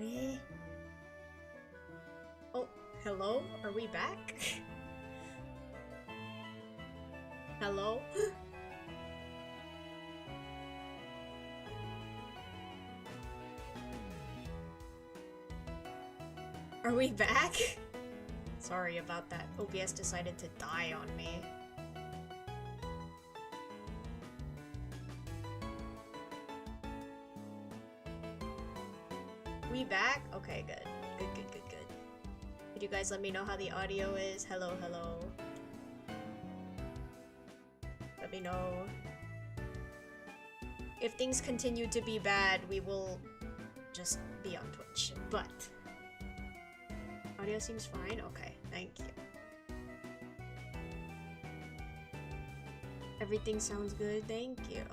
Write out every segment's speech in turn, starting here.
Eh? Oh, hello? Are we back? Hello? Are we back? Sorry about that. OBS decided to die on me. We back? Okay, good. Good. Could you guys let me know how the audio is? Hello. Let me know. If things continue to be bad, we will just be on Twitch. But audio seems fine? Okay, thank you. Everything sounds good, thank you.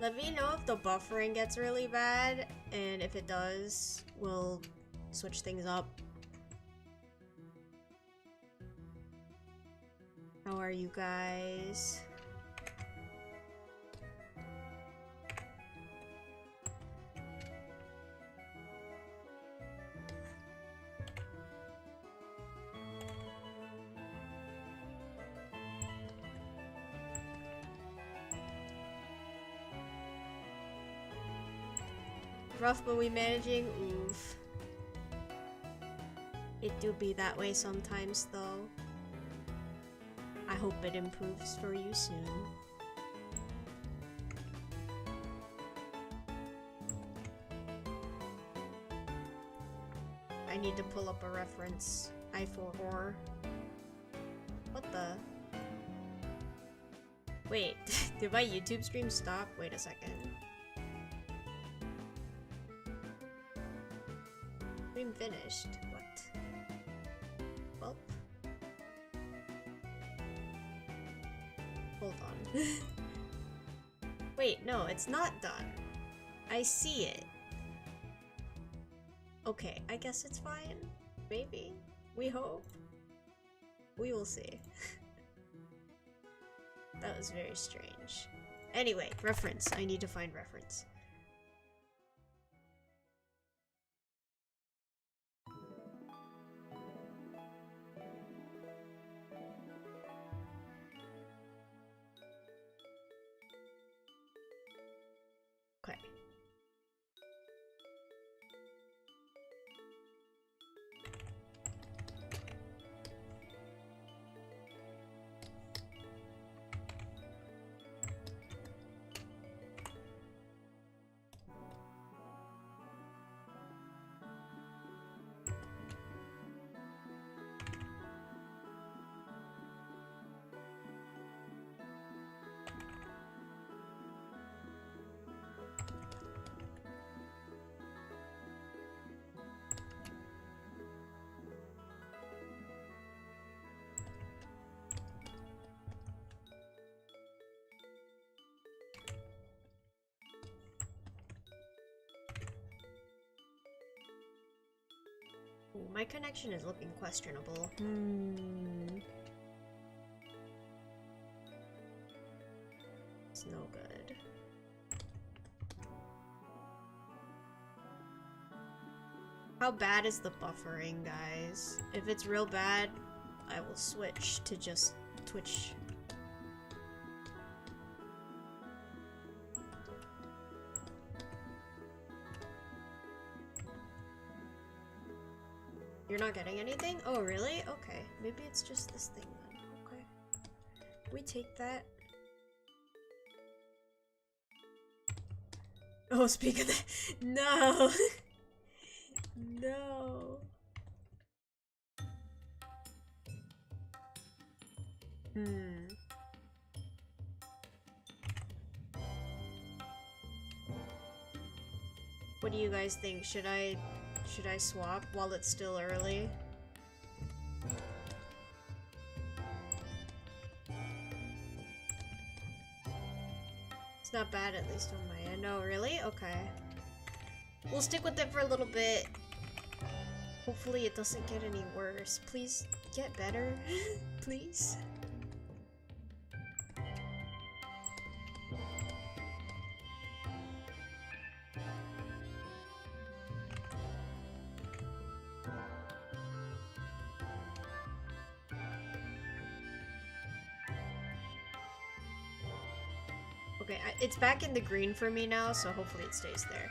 Let me know if the buffering gets really bad, and if it does, we'll switch things up. How are you guys? Rough, but we managing? Oof. It do be that way sometimes, though. I hope it improves for you soon. I need to pull up a reference. I4. What the? Wait, did my YouTube stream stop? Wait a second. Stream finished. What? Well. Hold on. Wait, no, it's not done. I see it. Okay, I guess it's fine. Maybe. We hope. We will see. That was very strange. Anyway, reference. I need to find reference. Okay. Ooh, my connection is looking questionable. It's no good. How bad is the buffering, guys? If it's real bad, I will switch to just Twitch. You're not getting anything? Oh, really? Okay. Maybe it's just this thing then. Okay. We take that. Oh, speak of that. No! No. What do you guys think? Should I swap while it's still early? It's not bad, at least on my end. No, really? Okay. We'll stick with it for a little bit. Hopefully it doesn't get any worse. Please get better. Please. Okay, it's back in the green for me now, so hopefully it stays there.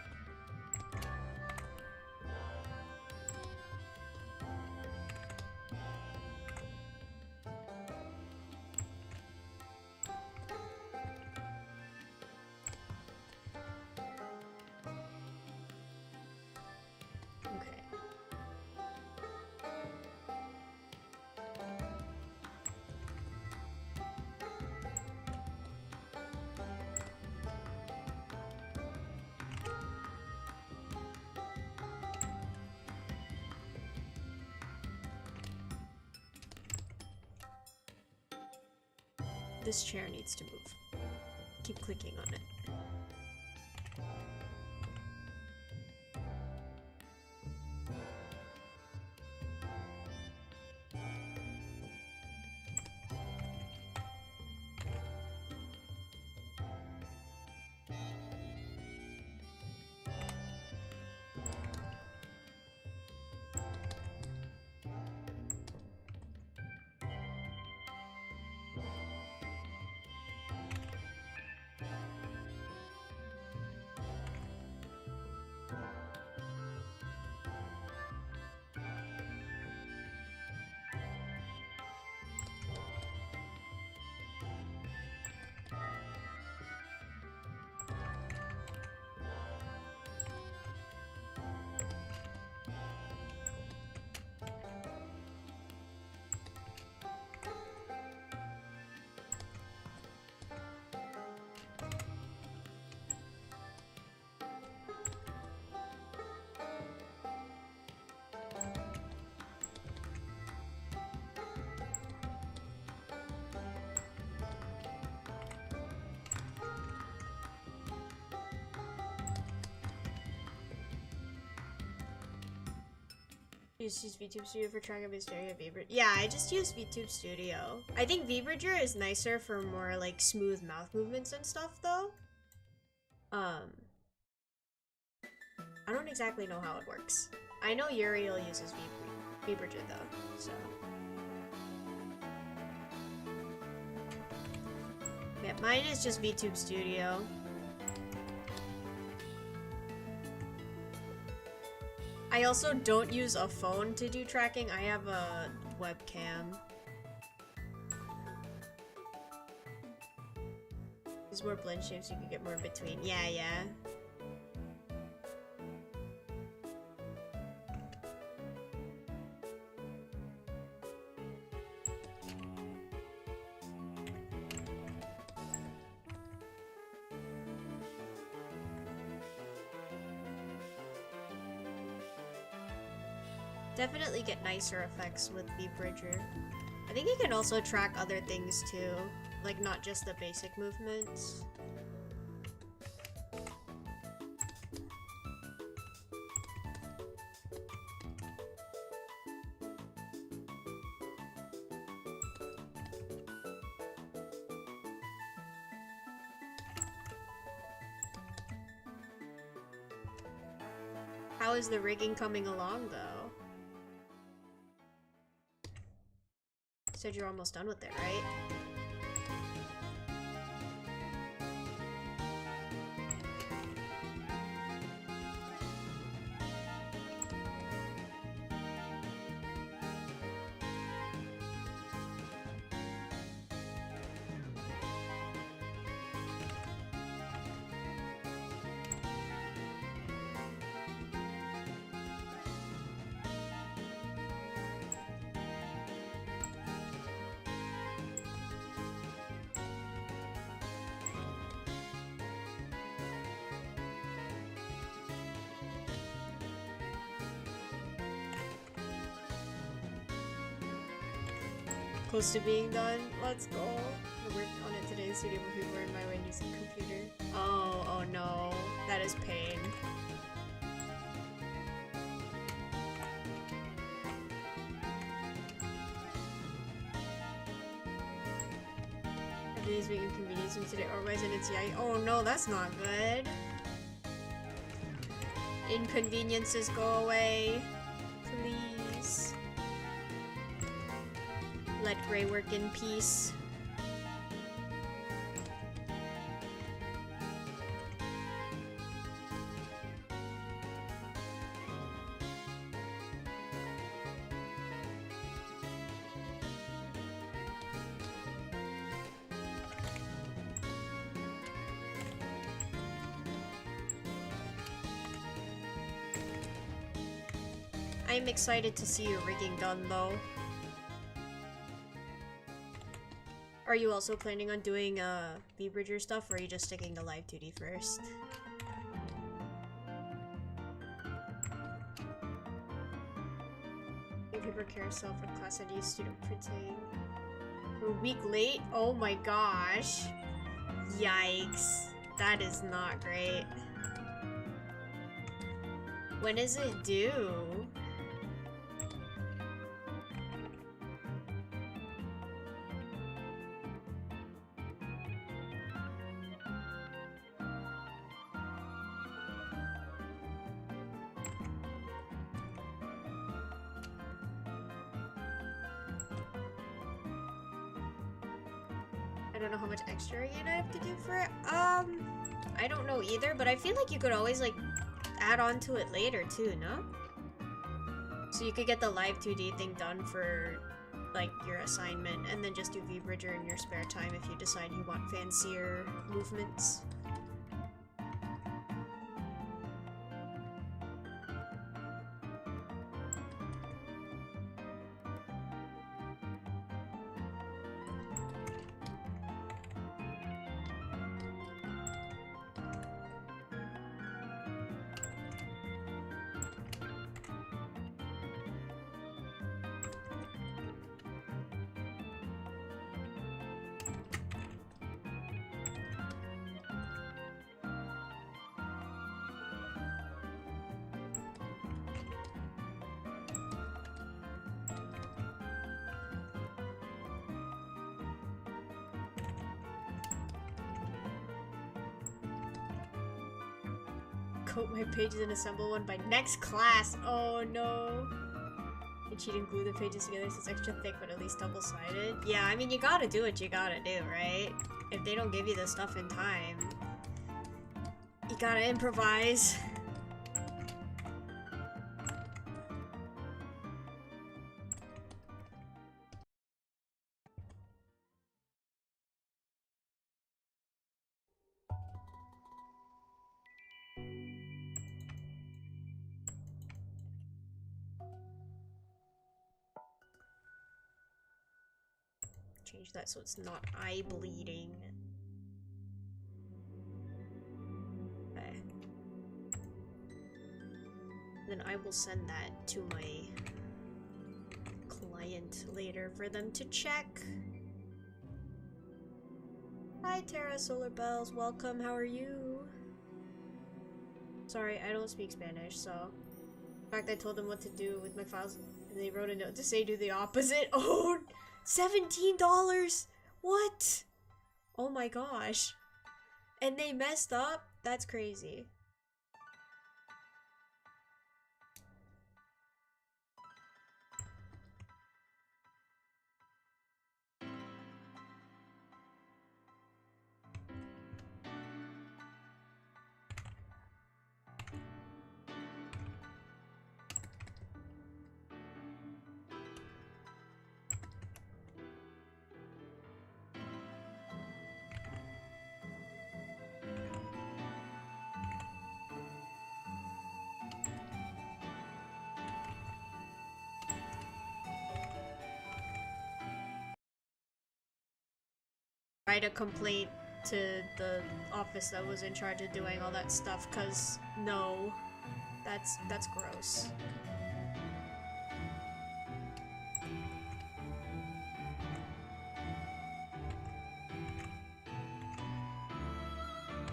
This chair needs to move. Keep clicking on it. You just use VTube Studio for trying out Stereo VBridge. Yeah, I just use VTube Studio. I think VBridger is nicer for more like smooth mouth movements and stuff though. I don't exactly know how it works. I know Uriel uses VBridger though, so. Yeah, mine is just VTube Studio. I also don't use a phone to do tracking. I have a webcam. Use more blend shapes, you can get more in between. Yeah, yeah. Definitely get nicer effects with VBridger. I think you can also track other things too, like not just the basic movements. How is the rigging coming along though? Said you're almost done with it, right? Close to being done. Let's go. I worked on it today in the studio before in my way using computer. Oh no. That is pain. Every day is being inconvenienced me today, otherwise in its yay. Oh no, that's not good. Inconveniences go away. Please. Let Gray work in peace. I'm excited to see your rigging done, though. Are you also planning on doing V-Bridger stuff, or are you just sticking to live 2D first? VTuber carousel for class ID student printing. We're a week late? Oh my gosh. Yikes. That is not great. When is it due? I don't know how much extra rigging I have to do for it. I don't know either, but I feel like you could always like add on to it later too, no? So you could get the live 2D thing done for like your assignment and then just do VBridger in your spare time if you decide you want fancier movements. Coat my pages and assemble one by next class. Oh no. And she didn't glue the pages together so it's extra thick but at least double-sided. Yeah, I mean you gotta do what you gotta do, right? If they don't give you the stuff in time, you gotta improvise. Change that so it's not eye bleeding. Okay. Then I will send that to my client later for them to check. Hi Terra Solar Bells, welcome, how are you? Sorry, I don't speak Spanish, so... In fact, I told them what to do with my files, and they wrote a note to say do the opposite. Oh! $17! What? Oh my gosh. And they messed up? That's crazy. Write a complaint to the office that was in charge of doing all that stuff, cause no, that's gross.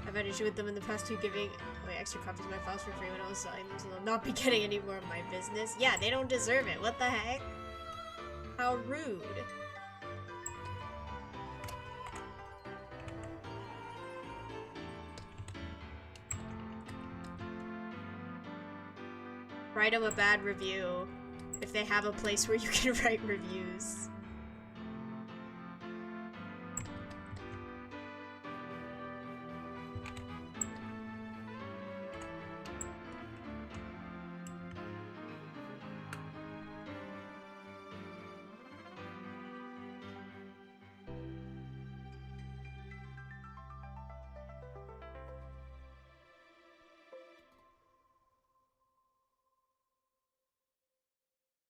I've had issue with them in the past too, giving like extra copies of my files for free when I was selling them, so they'll not be getting any more of my business. Yeah, they don't deserve it. What the heck? How rude. Write them a bad review if they have a place where you can write reviews.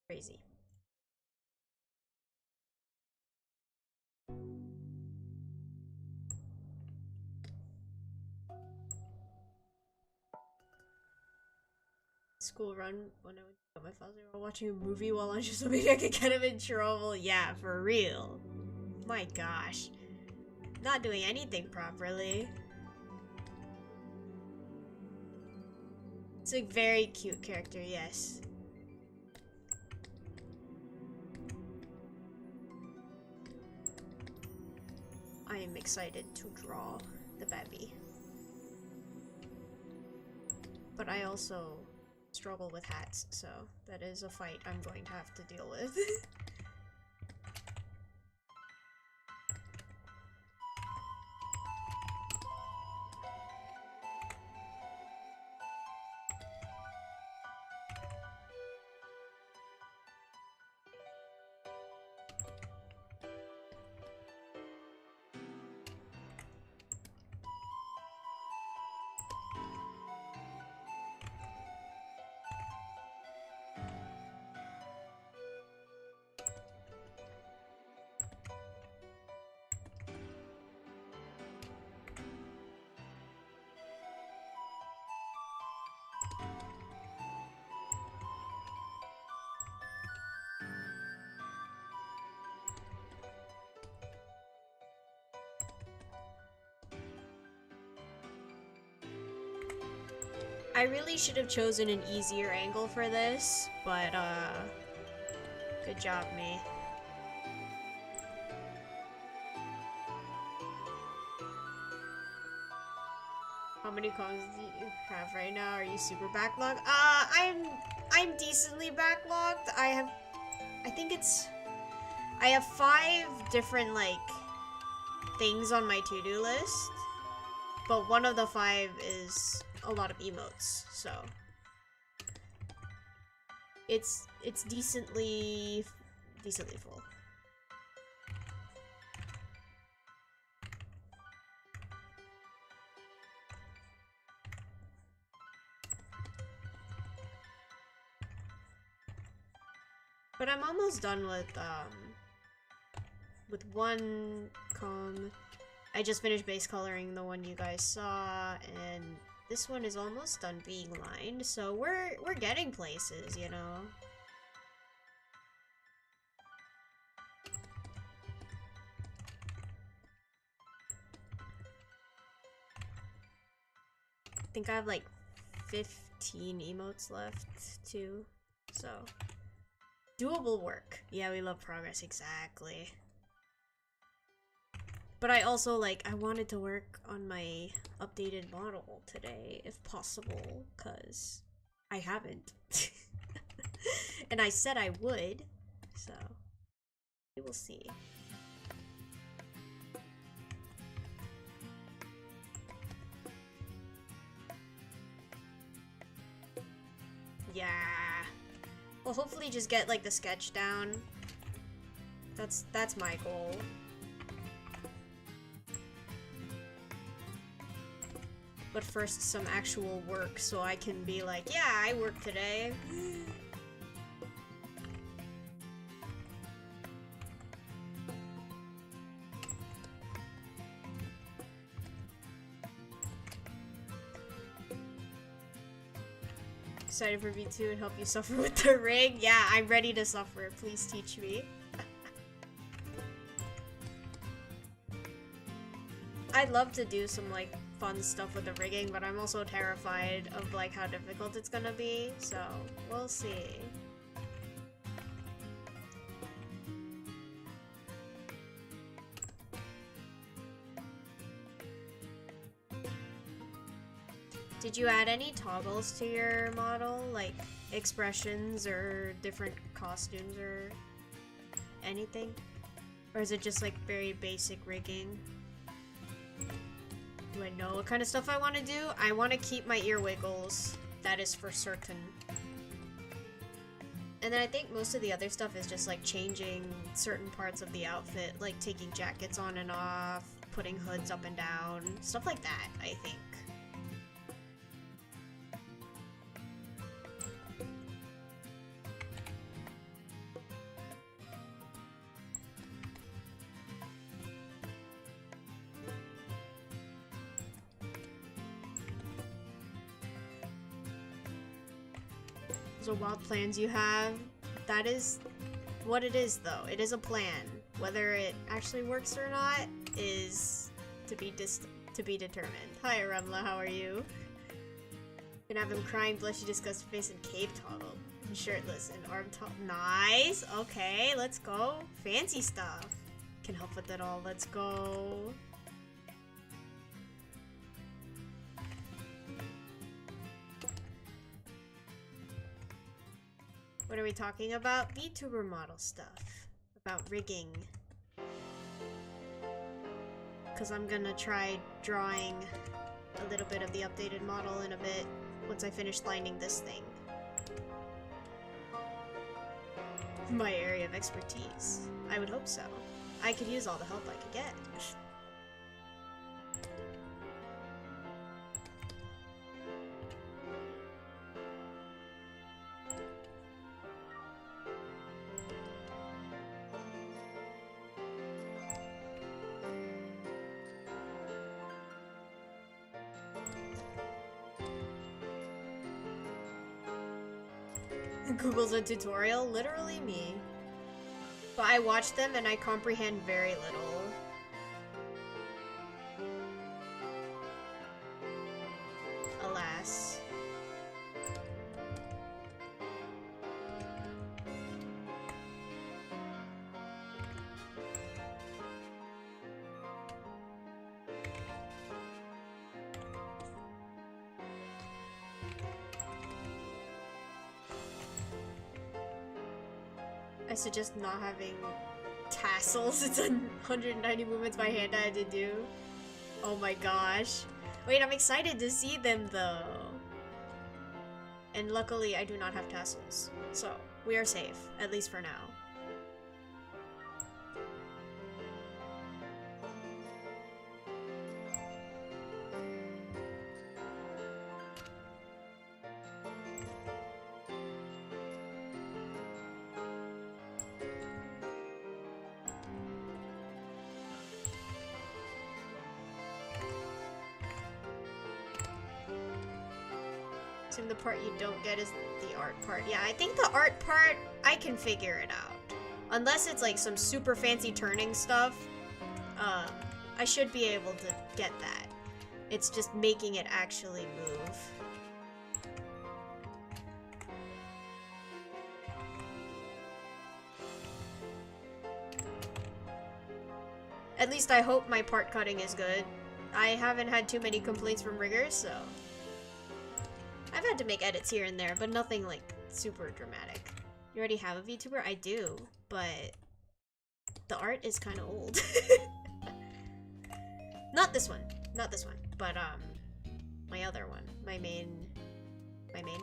Crazy. School run when I went to my father while watching a movie while on social media could get him in trouble. Yeah, for real. My gosh. Not doing anything properly. It's a very cute character, yes. I am excited to draw the baby. But I also struggle with hats, so that is a fight I'm going to have to deal with. I really should have chosen an easier angle for this, but good job, me. How many comments do you have right now? Are you super backlogged? I'm decently backlogged. I think I have 5 different, like, things on my to-do list, but one of the 5 is a lot of emotes, so it's decently full. But I'm almost done with one com. I just finished base coloring the one you guys saw, and this one is almost done being lined, so we're getting places, you know. I think I have like 15 emotes left too, so doable work. Yeah, we love progress, exactly. But I also, like, I wanted to work on my updated model today, if possible, because I haven't. And I said I would, so we will see. Yeah. Well, hopefully just get, like, the sketch down. That's my goal. But first, some actual work, so I can be like, yeah, I worked today. Excited for V2 and help you suffer with the rig? Yeah, I'm ready to suffer. Please teach me. I'd love to do some, like, fun stuff with the rigging, but I'm also terrified of, like, how difficult it's gonna be, so we'll see. Did you add any toggles to your model, like expressions or different costumes or anything? Or is it just, like, very basic rigging? Do I know what kind of stuff I want to do? I want to keep my ear wiggles. That is for certain. And then I think most of the other stuff is just, like, changing certain parts of the outfit, like taking jackets on and off, putting hoods up and down, stuff like that, I think. Those are wild plans you have. That is what it is, though. It is a plan. Whether it actually works or not is to be determined. Hi, Aremla, how are you? Gonna have him crying, blushy, disgusted face, and cave toddle. And shirtless and arm top. Nice! Okay, let's go. Fancy stuff. Can help with it all. Let's go. What are we talking about? VTuber model stuff. About rigging. Because I'm gonna try drawing a little bit of the updated model in a bit once I finish lining this thing. My area of expertise. I would hope so. I could use all the help I could get. Google's a tutorial? Literally me. But I watch them and I comprehend very little. Alas. I suggest not having tassels. It's 190 movements by hand I had to do. Oh my gosh. Wait, I'm excited to see them though. And luckily I do not have tassels. So, we are safe, at least for now. The part you don't get is the art part. Yeah, I think the art part, I can figure it out. Unless it's like some super fancy turning stuff, I should be able to get that. It's just making it actually move. At least I hope my part cutting is good. I haven't had too many complaints from riggers, so... I've had to make edits here and there, but nothing like super dramatic. You already have a VTuber? I do, but the art is kind of old. Not this one, but my other one, my main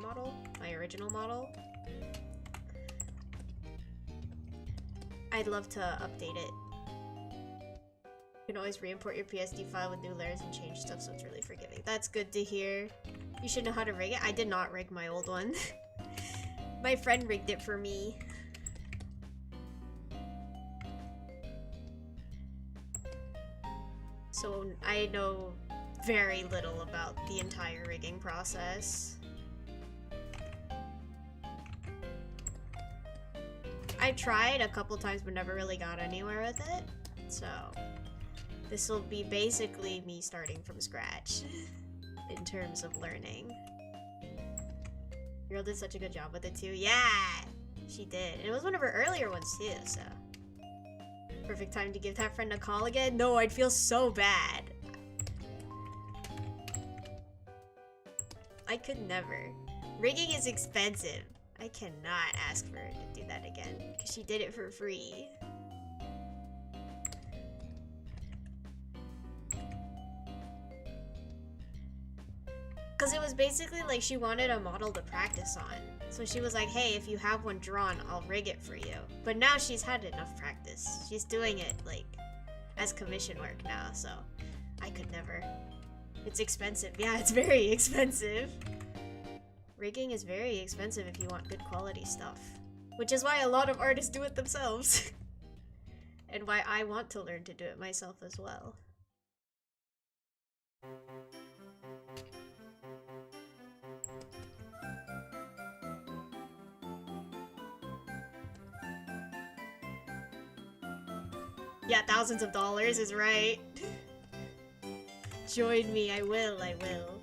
model, my original model. I'd love to update it. You can always re-import your PSD file with new layers and change stuff, so it's really forgiving. That's good to hear. You should know how to rig it. I did not rig my old one. My friend rigged it for me. So I know very little about the entire rigging process. I tried a couple times but never really got anywhere with it. So this will be basically me starting from scratch in terms of learning. Girl did such a good job with it too. Yeah, she did. It was one of her earlier ones too, so. Perfect time to give that friend a call again? No, I'd feel so bad. I could never. Rigging is expensive. I cannot ask her to do that again, because she did it for free. Because it was basically like she wanted a model to practice on. So she was like, hey, if you have one drawn, I'll rig it for you. But now she's had enough practice. She's doing it, like, as commission work now, so I could never. It's expensive. Yeah, it's very expensive. Rigging is very expensive if you want good quality stuff. Which is why a lot of artists do it themselves. And why I want to learn to do it myself as well. Yeah, thousands of dollars is right. Join me, I will, I will.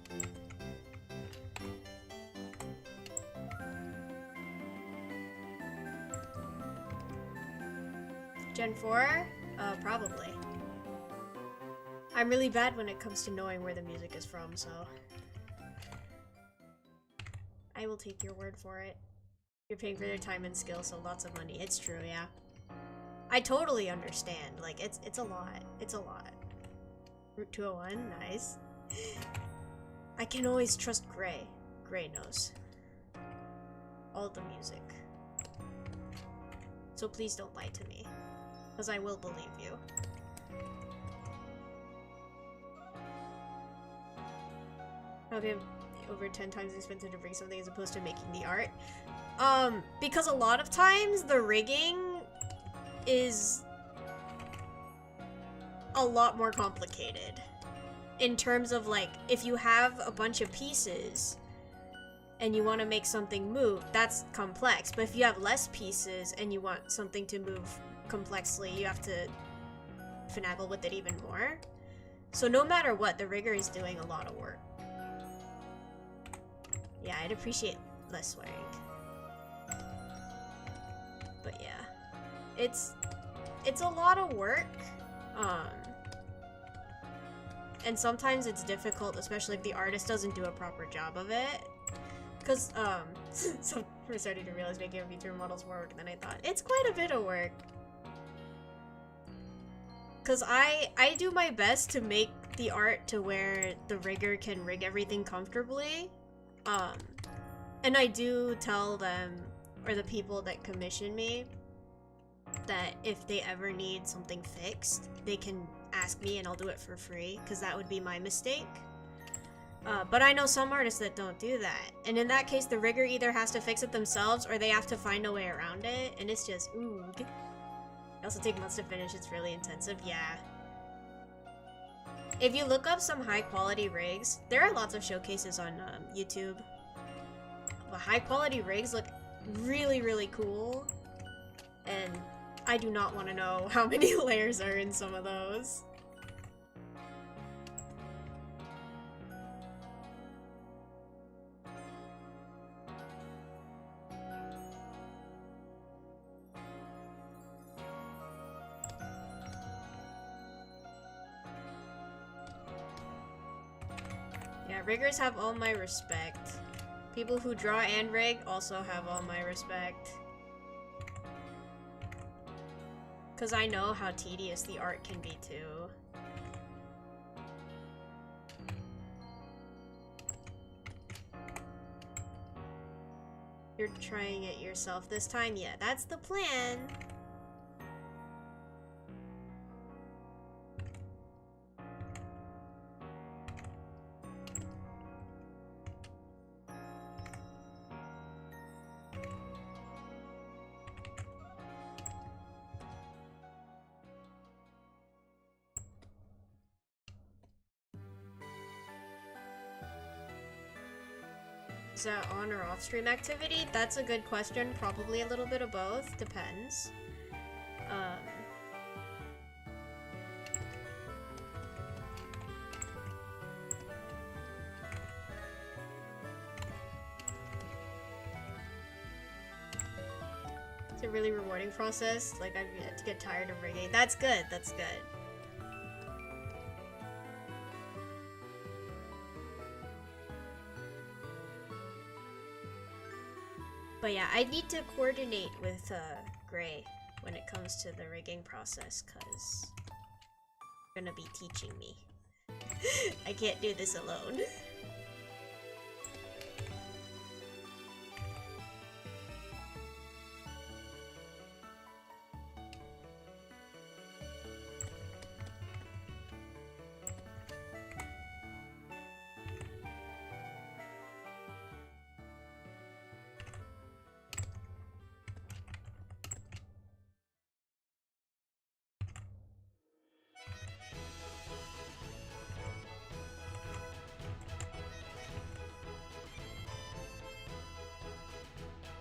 Gen 4? Probably. I'm really bad when it comes to knowing where the music is from, so... I will take your word for it. You're paying for their time and skill, so lots of money. It's true, yeah. I totally understand. Like, it's a lot. It's a lot. Route 201, nice. I can always trust Gray. Gray knows all the music. So please don't lie to me, because I will believe you. Okay, over 10 times expensive to bring something as opposed to making the art. Because a lot of times the rigging is a lot more complicated. In terms of, like, if you have a bunch of pieces and you want to make something move, that's complex. But if you have less pieces and you want something to move complexly, you have to finagle with it even more. So no matter what, the rigger is doing a lot of work. Yeah, I'd appreciate less swearing. But yeah, it's a lot of work. And sometimes it's difficult, especially if the artist doesn't do a proper job of it. Because, so we're starting to realize making a VTuber model is more work than I thought. It's quite a bit of work. Because I do my best to make the art to where the rigger can rig everything comfortably. And I do tell them, or the people that commission me, that if they ever need something fixed, they can ask me and I'll do it for free, because that would be my mistake. But I know some artists that don't do that, and in that case the rigger either has to fix it themselves or they have to find a way around it, and it's just oog. It also takes months to finish, it's really intensive, yeah. If you look up some high quality rigs, there are lots of showcases on YouTube. But high quality rigs look really, really cool, and I do not want to know how many layers are in some of those. Yeah, riggers have all my respect. People who draw and rig also have all my respect. Because I know how tedious the art can be too. You're trying it yourself this time? Yeah, that's the plan. Is that on or off stream activity? That's a good question. Probably a little bit of both. Depends. It's a really rewarding process. Like, I have to get tired of rigging. That's good. That's good. But yeah, I need to coordinate with Gray when it comes to the rigging process, because you're gonna be teaching me. I can't do this alone.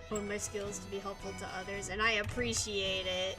Hone my skills to be helpful to others, and I appreciate it.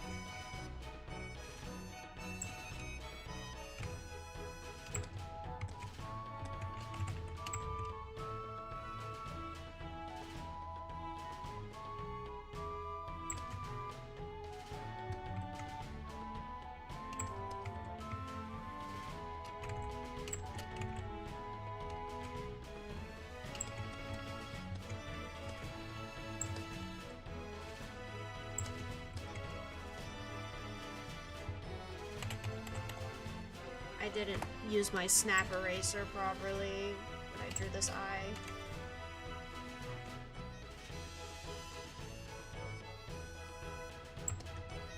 didn't use my snap eraser properly when I drew this eye.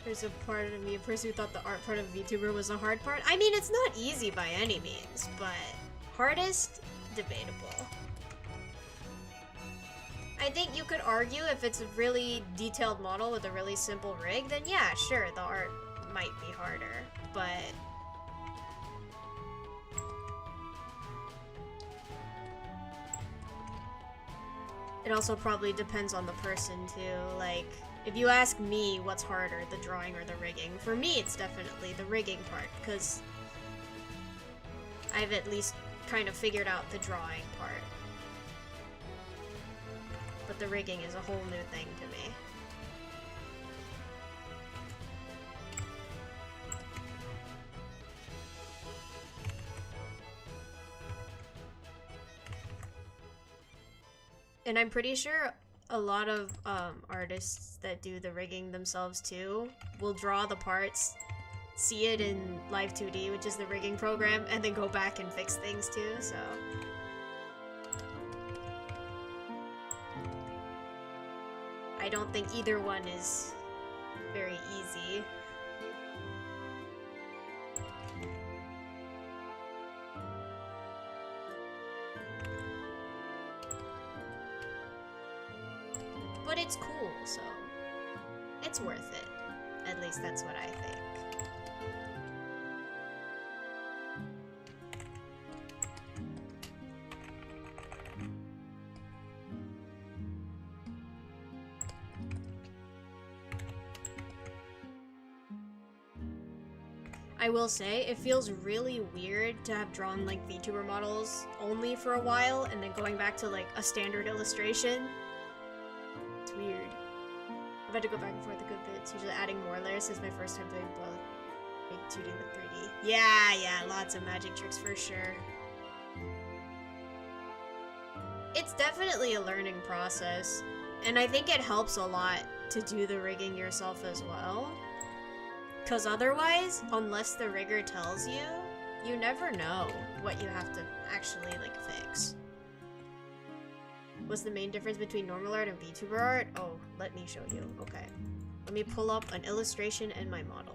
There's a part of me, a person who thought the art part of VTuber was the hard part. I mean, it's not easy by any means, but hardest, debatable. I think you could argue if it's a really detailed model with a really simple rig, then yeah, sure, the art might be harder, but it also probably depends on the person too. Like, if you ask me what's harder, the drawing or the rigging, for me it's definitely the rigging part, because I've at least kind of figured out the drawing part. But the rigging is a whole new thing to me. And I'm pretty sure a lot of artists that do the rigging themselves too will draw the parts, see it in Live 2D, which is the rigging program, and then go back and fix things too, so. I don't think either one is very easy. But it's cool, so it's worth it. At least that's what I think. I will say, it feels really weird to have drawn like VTuber models only for a while and then going back to like a standard illustration. It's weird. I've had to go back and forth a good bit. It's usually adding more layers. This is my first time doing both. Big 2D with 3D. Yeah, lots of magic tricks for sure. It's definitely a learning process, and I think it helps a lot to do the rigging yourself as well. Because otherwise, unless the rigger tells you, you never know what you have to actually, like, fix. What's the main difference between normal art and VTuber art? Oh, let me show you. Okay. Let me pull up an illustration and my model.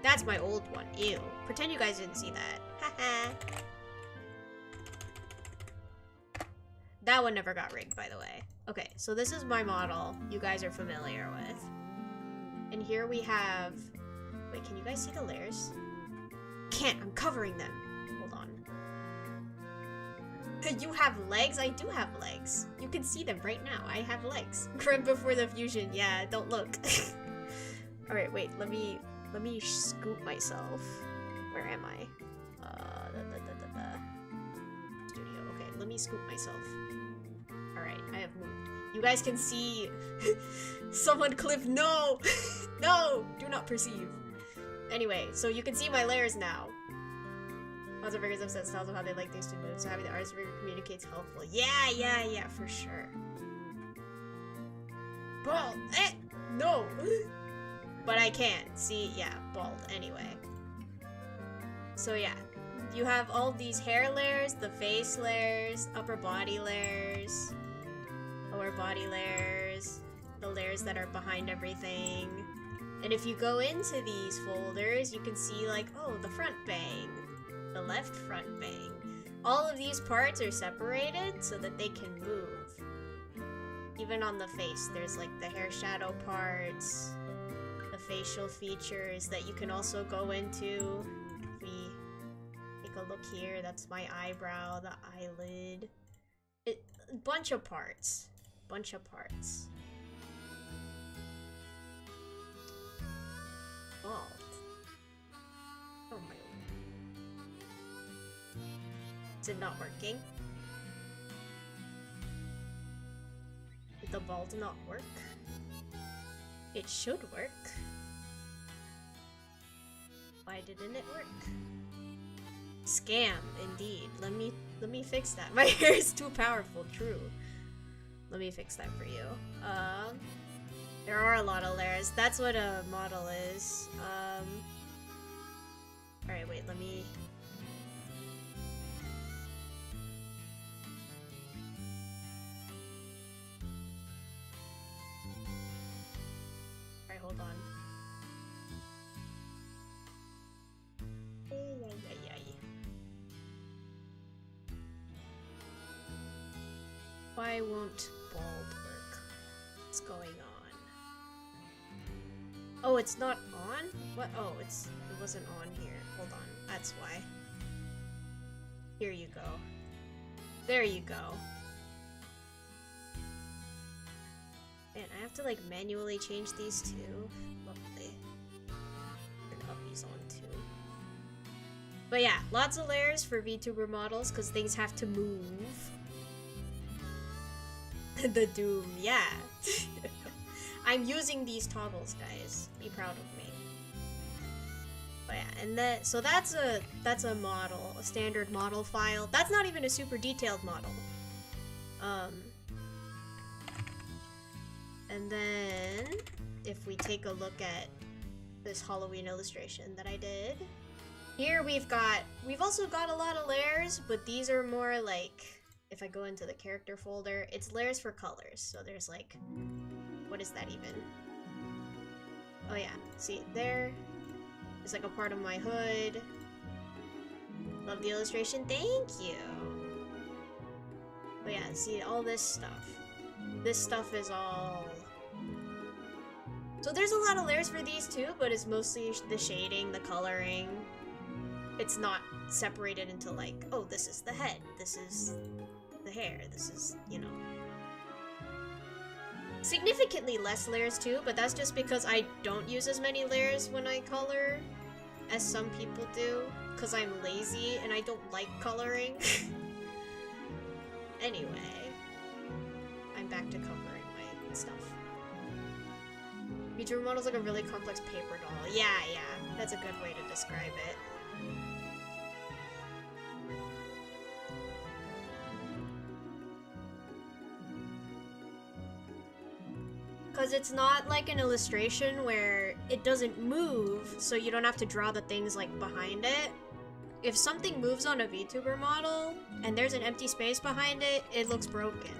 That's my old one. Ew. Pretend you guys didn't see that. Haha. That one never got rigged, by the way. Okay, so this is my model you guys are familiar with. And here we have... Wait, can you guys see the layers? Can't, I'm covering them. Hold on. You have legs? I do have legs. You can see them right now. I have legs. Right before the fusion. Yeah, don't look. Alright, wait, let me scoop myself. Where am I? Studio. Okay, let me scoop myself. Alright, I have moved. You guys can see someone clip. No! No! Do not perceive. Anyway, so you can see my layers now. Lots of riggers have set styles of how they like things to move, so having the artist rigger communicates helpful. Yeah, for sure. Bald! No! But I can. See, yeah, bald anyway. So yeah, you have all these hair layers, the face layers, upper body layers, lower body layers, the layers that are behind everything. And if you go into these folders, you can see like, oh, the front bang, the left front bang. All of these parts are separated so that they can move. Even on the face, there's like the hair shadow parts, the facial features that you can also go into. If we take a look here, that's my eyebrow, the eyelid. Bunch of parts. Bunch of parts. Bald. Oh my. Is it not working? Did the bald not work? It should work. Why didn't it work? Scam, indeed. Let me fix that. My hair is too powerful, true. Let me fix that for you. There are a lot of layers. That's what a model is. Alright, wait, let me... Alright, hold on. Why won't bald work? What's going on? Oh, it's not on? What? Oh, it wasn't on here. Hold on. That's why. Here you go. There you go. Man, I have to like manually change these two. Lovely. Turn puppies on too. But yeah, lots of layers for VTuber models because things have to move. The Doom, yeah. I'm using these toggles, guys. Be proud of me. But yeah, and so that's a model, a standard model file. That's not even a super detailed model. And then if we take a look at this Halloween illustration that I did, here we've also got a lot of layers, but these are more like, if I go into the character folder, it's layers for colors. So there's like, what is that even? Oh yeah, see there? It's like a part of my hood. Love the illustration, thank you! But yeah, see all this stuff. This stuff is all... So there's a lot of layers for these too, but it's mostly the shading, the coloring. It's not separated into like, oh, this is the head, this is the hair, this is, you know. Significantly less layers too, but that's just because I don't use as many layers when I color as some people do, because I'm lazy and I don't like coloring. Anyway, I'm back to covering my stuff. VTuber model's like a really complex paper doll. Yeah, that's a good way to describe it. Because it's not like an illustration where it doesn't move, so you don't have to draw the things like behind it. If something moves on a VTuber model and there's an empty space behind it, it looks broken.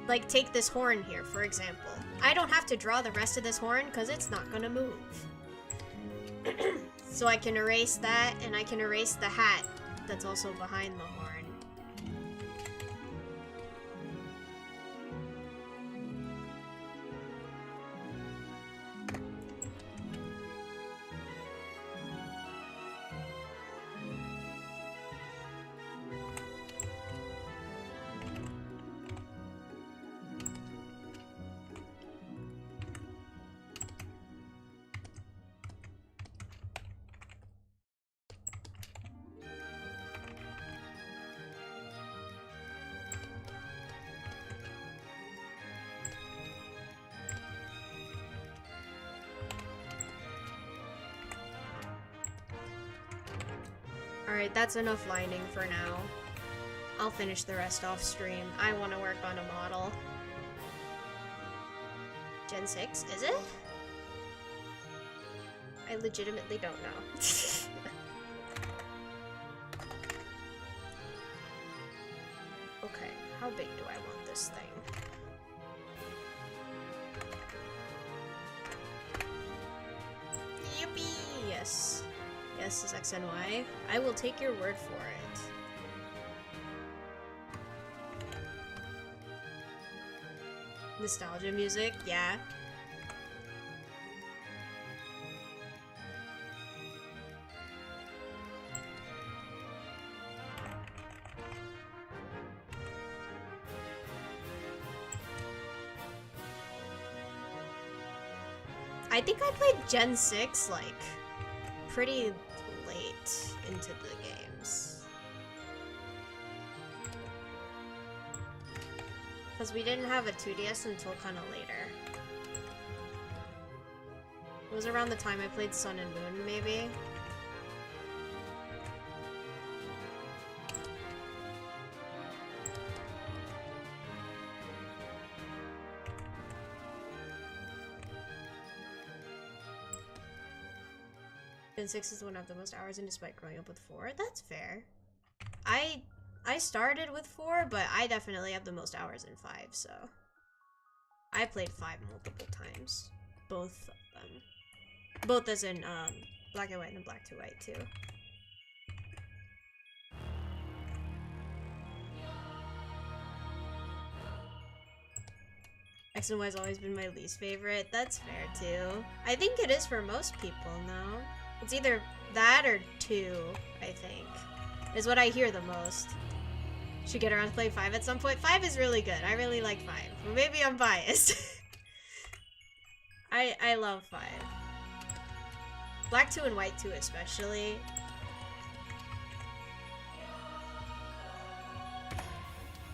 Like, take this horn here, for example. I don't have to draw the rest of this horn because it's not gonna move. So I can erase that, and I can erase the hat that's also behind the horn. Alright, that's enough lining for now. I'll finish the rest off stream. I want to work on a model. Gen 6, is it? I legitimately don't know. Okay, how big do I want this thing? Yippee! Yes. Yes is X and Y. I will take your word for it. Nostalgia music, yeah. I think I played Gen 6, like, pretty late into the games. Because we didn't have a 2DS until kind of later. It was around the time I played Sun and Moon, maybe? Then 6 is the one I have the most hours in despite growing up with 4. That's fair. I started with 4, but I definitely have the most hours in 5, so. I played 5 multiple times. Both of them. Both as in black and white and black to white too. X and Y has always been my least favorite. That's fair too. I think it is for most people now. It's either that or 2, I think. Is what I hear the most. Should get around to play 5 at some point. 5 is really good. I really like 5. Well, maybe I'm biased. I love 5. Black 2 and white 2 especially.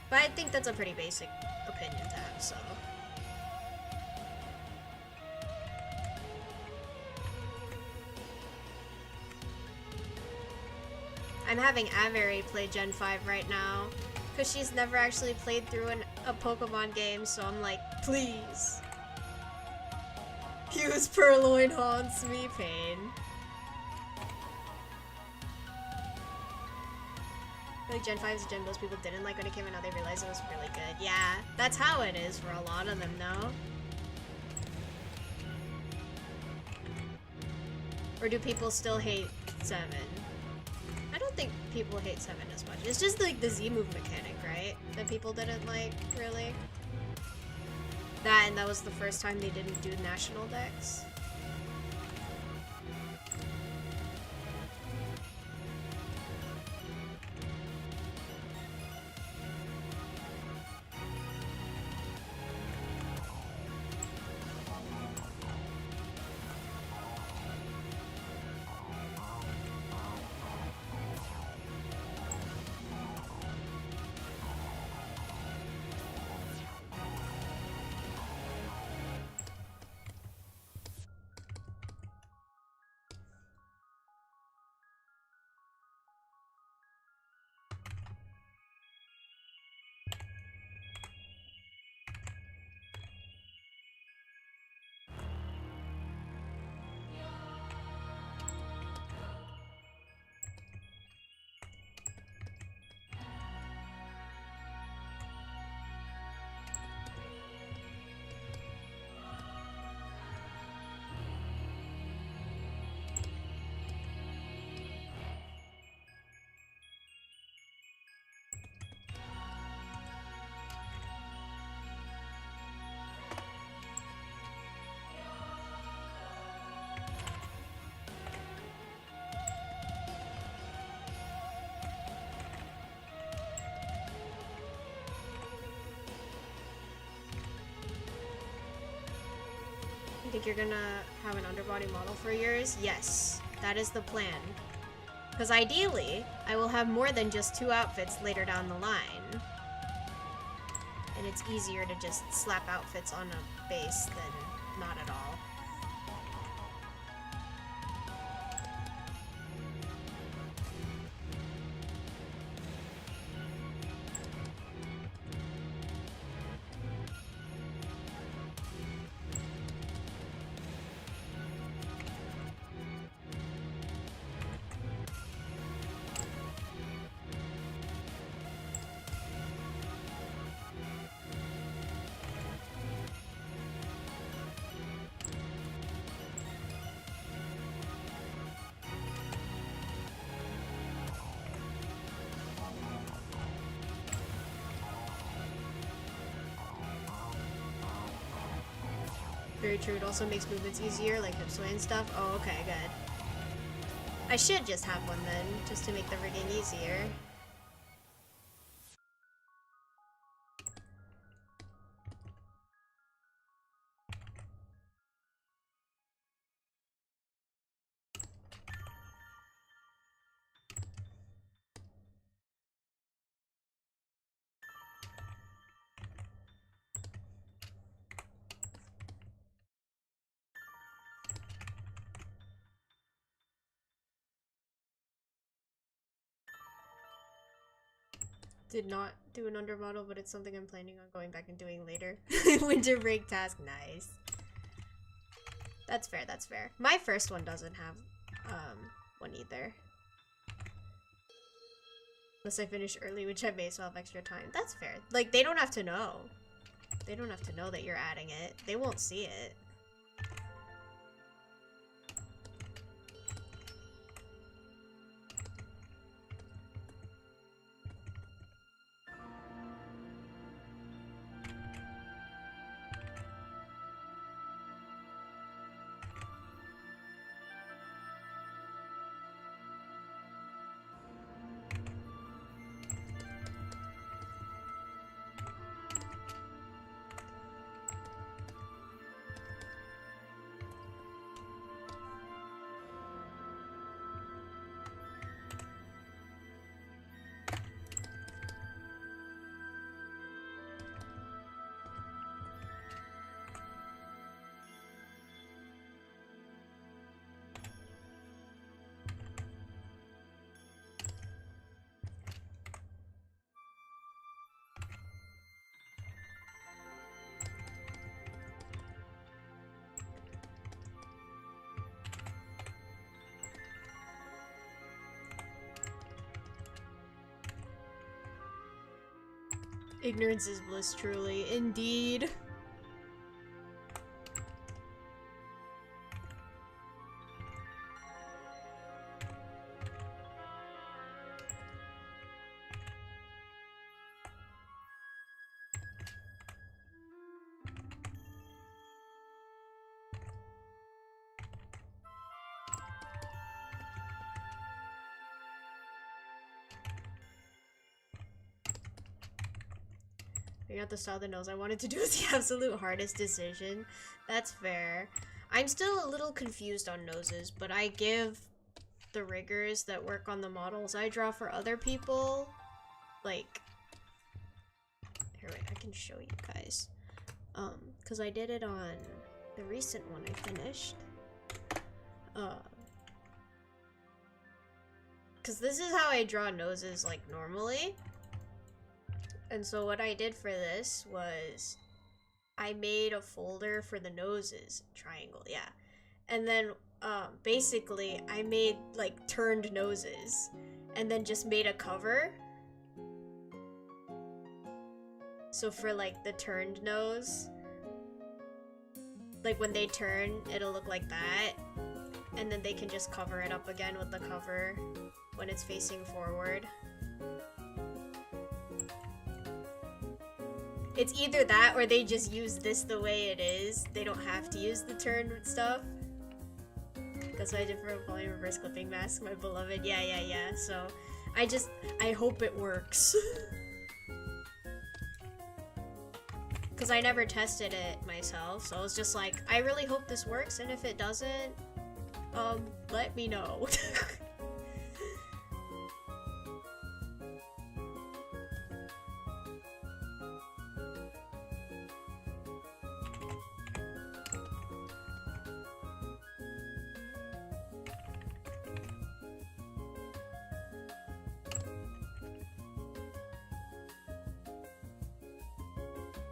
But I think that's a pretty basic opinion to have, so. I'm having Avery play Gen 5 right now, because she's never actually played through a Pokemon game, so I'm like, please. Hughes Purloin haunts me, pain. I feel like Gen 5 is a gen most people didn't like when it came out, now they realized it was really good. Yeah, that's how it is for a lot of them, no? Or do people still hate 7? I don't think people hate 7 as much. It's just like the Z-move mechanic, right? That people didn't like, really. That, and that was the first time they didn't do national decks. Think you're gonna have an underbody model for yours? Yes, that is the plan. Because ideally, I will have more than just 2 outfits later down the line. And it's easier to just slap outfits on a base than not at all. Very true, it also makes movements easier, like hip sway and stuff. Oh, okay, good. I should just have one then, just to make the rigging easier. Did not do an undermodel, but it's something I'm planning on going back and doing later. Winter break task, nice. That's fair, that's fair. My first one doesn't have one either. Unless I finish early, which I may still have extra time. That's fair. Like, they don't have to know. They don't have to know that you're adding it. They won't see it. Ignorance is bliss, truly. Indeed. I got the style of the nose I wanted to do the absolute hardest decision. That's fair. I'm still a little confused on noses, but I give the riggers that work on the models I draw for other people, like, here, wait, I can show you guys. Because I did it on the recent one I finished. Because this is how I draw noses, like, normally. And so what I did for this was I made a folder for the noses, triangle, yeah. And then basically I made like turned noses and then just made a cover. So for like the turned nose, like when they turn, it'll look like that. And then they can just cover it up again with the cover when it's facing forward. It's either that or they just use this the way it is. They don't have to use the turned stuff. That's what I did for a poly reverse clipping mask, my beloved. Yeah. So I hope it works. Because I never tested it myself, so I was just like, I really hope this works, and if it doesn't, let me know.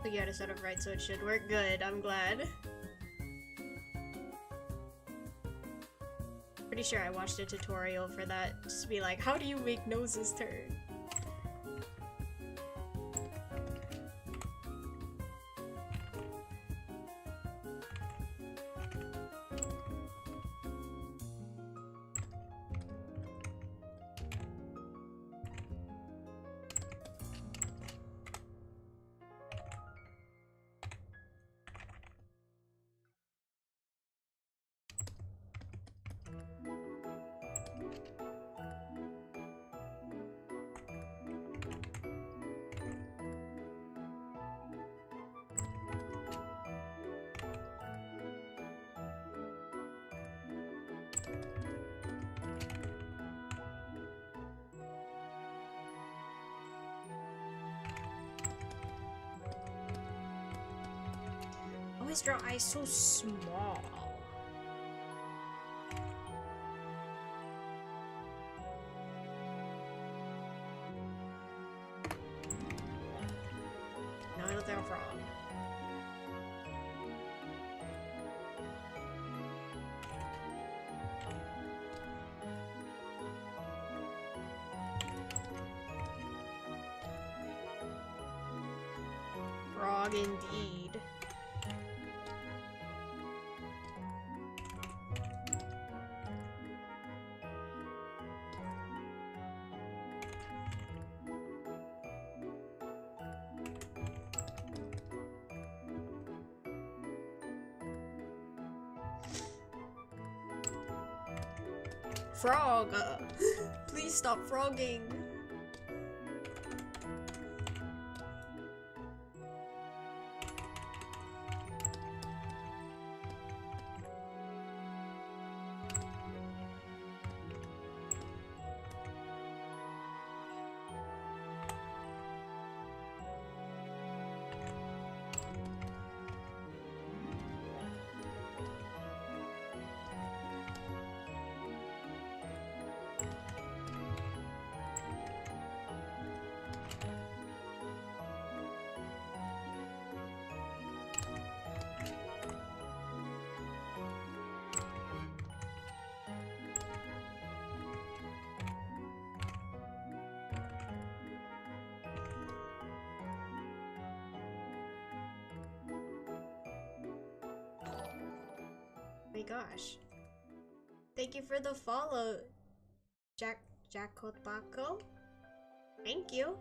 You gotta set up right so it should work. Good, I'm glad. Pretty sure I watched a tutorial for that, just to be like, how do you make noses turn? Always draw eyes so small. No, I don't think I'm wrong. frog indeed. Frog! Please stop frogging! My gosh. Thank you for the follow, Jacotbaco. Thank you.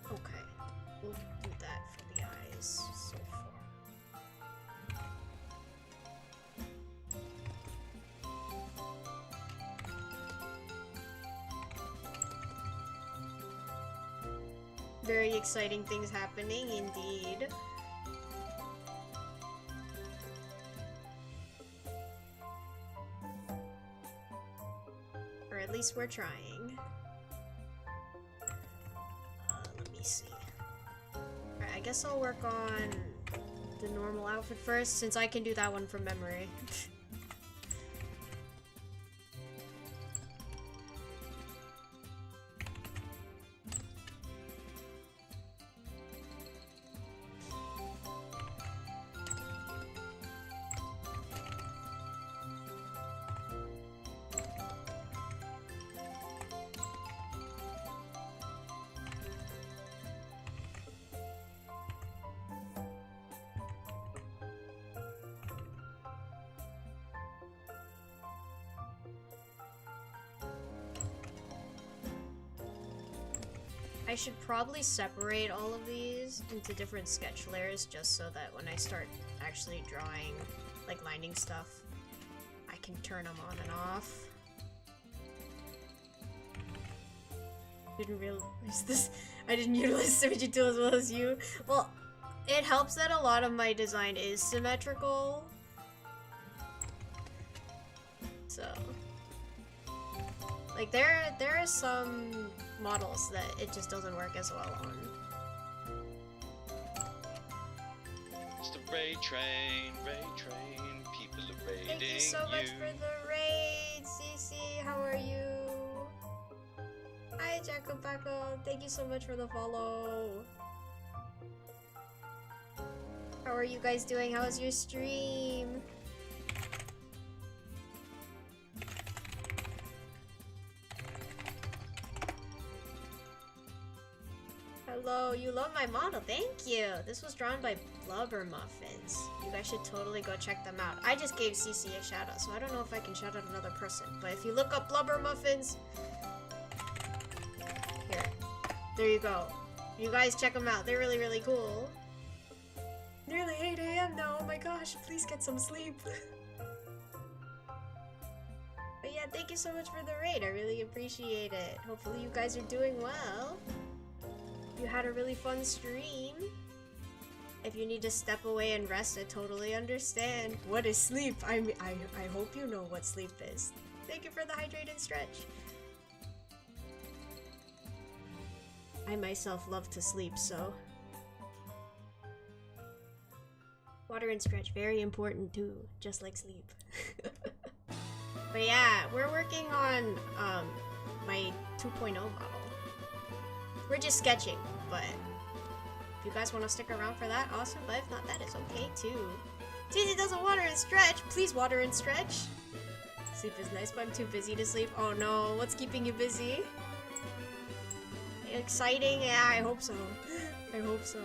Okay, we'll do that for the eyes so far. Very exciting things happening indeed. Or at least we're trying. Let me see. Alright, I guess I'll work on the normal outfit first, since I can do that one from memory. I should probably separate all of these into different sketch layers just so that when I start actually drawing, like lining stuff, I can turn them on and off. Didn't realize this. I didn't utilize symmetry tool as well as you. Well, it helps that a lot of my design is symmetrical. So, like there are some models that it just doesn't work as well on. It's the raid train, people are raiding. Thank you so much for the raid, Cece. How are you? Hi, Jacobaco. Thank you so much for the follow. How are you guys doing? How's your stream? Hello, you love my model. Thank you. This was drawn by Blubber Muffins. You guys should totally go check them out. I just gave CC a shout out, so I don't know if I can shout out another person. But if you look up Blubber Muffins, here, there you go. You guys check them out. They're really, really cool. Nearly 8 AM now. Oh my gosh, please get some sleep. But yeah, thank you so much for the raid. I really appreciate it. Hopefully you guys are doing well. You had a really fun stream. If you need to step away and rest, I totally understand. What is sleep? I hope you know what sleep is. Thank you for the hydrate and stretch. I myself love to sleep, so water and stretch, very important too, just like sleep. But yeah, we're working on my 2.0 model. We're just sketching, but if you guys want to stick around for that, awesome. But if not, that is okay too. Tizzy doesn't water and stretch. Please water and stretch. Sleep is nice, but I'm too busy to sleep. Oh no, what's keeping you busy? Exciting? Yeah, I hope so. I hope so.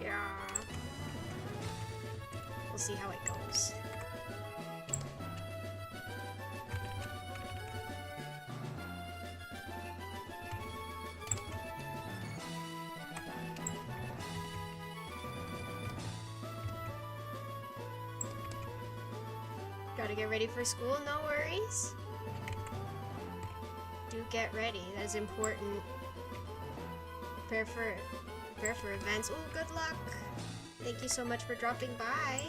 Yeah. We'll see how it goes. Gotta get ready for school, no worries. Do get ready, that is important. Prepare for events. Oh, good luck. Thank you so much for dropping by.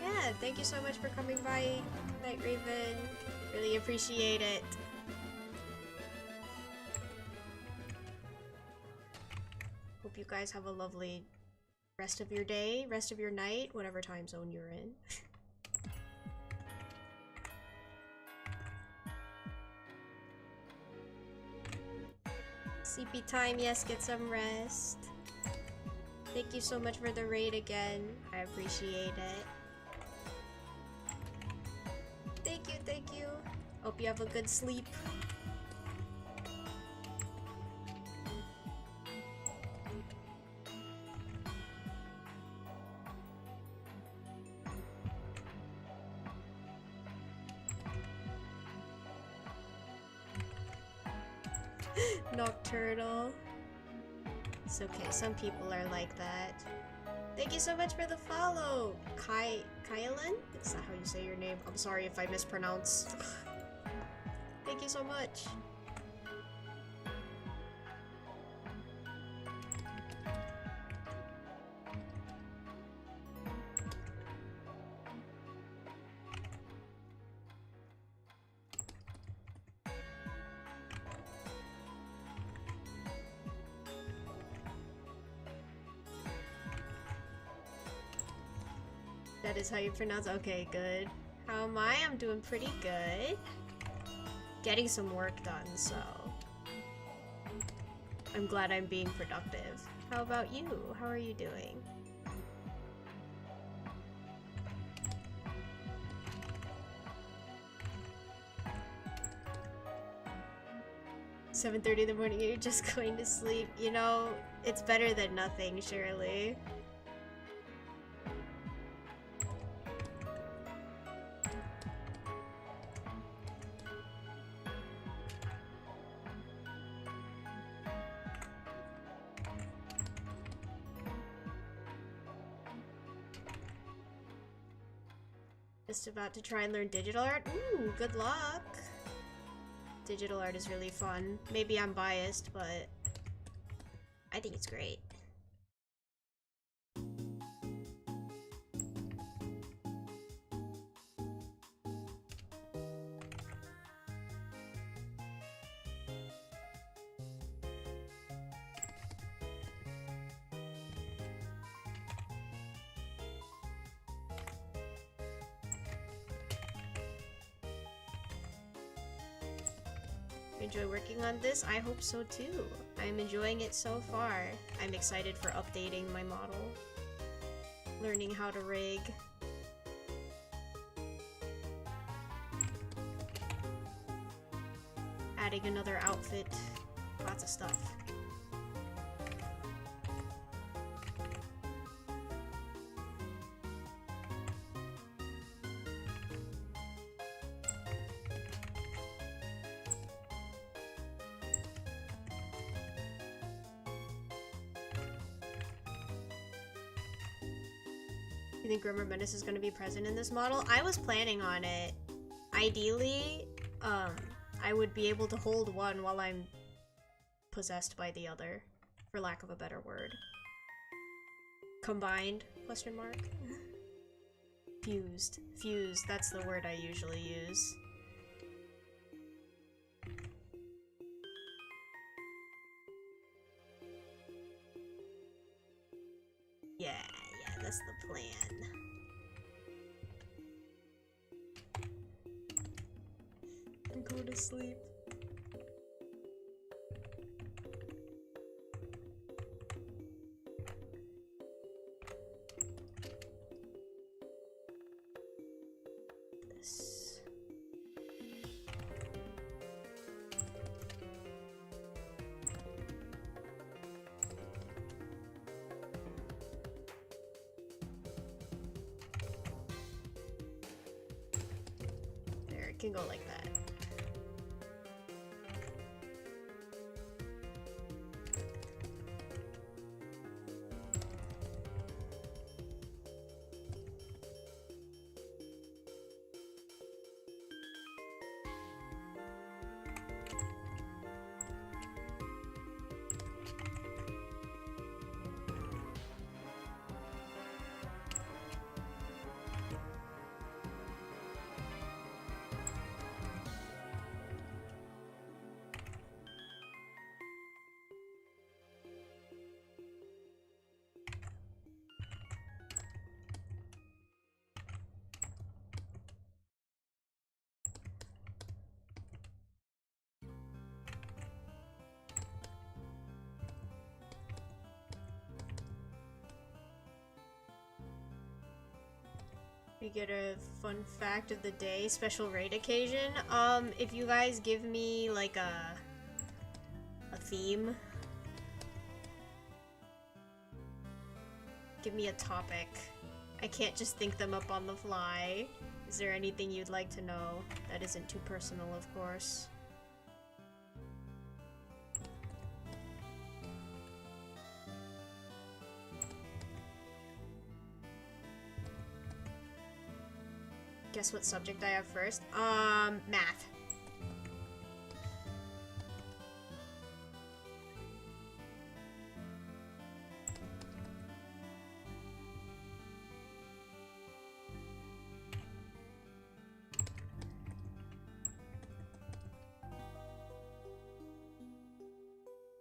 Yeah, thank you so much for coming by, Night Raven. Really appreciate it. Hope you guys have a lovely rest of your day, rest of your night, whatever time zone you're in. Sleepy time, yes, get some rest. Thank you so much for the raid again. I appreciate it. Thank you, thank you. Hope you have a good sleep. Nocturnal. It's okay, some people are like that. Thank you so much for the follow! Kylan? Is that how you say your name? I'm sorry if I mispronounce. Thank you so much. That is how you pronounce. Okay, good. How am I? I'm doing pretty good. Getting some work done, so I'm glad I'm being productive. How about you? How are you doing? "7:30 in the morning, you're just going to sleep." You know, it's better than nothing, surely. Just about to try and learn digital art. Ooh, good luck. Digital art is really fun. Maybe I'm biased, but I think it's great. Enjoy working on this? I hope so too. I'm enjoying it so far. I'm excited for updating my model. Learning how to rig. Adding another outfit. Lots of stuff. You think Grimmer Menace is going to be present in this model? I was planning on it. Ideally, I would be able to hold one while I'm possessed by the other, for lack of a better word. Combined? Question mark? Fused. Fused, that's the word I usually use. That's the plan. And go to sleep. This. There, it can go like that. We get a fun fact of the day, special raid occasion. If you guys give me like a theme, give me a topic. I can't just think them up on the fly. Is there anything you'd like to know that isn't too personal, of course? Guess what subject I have first? Math.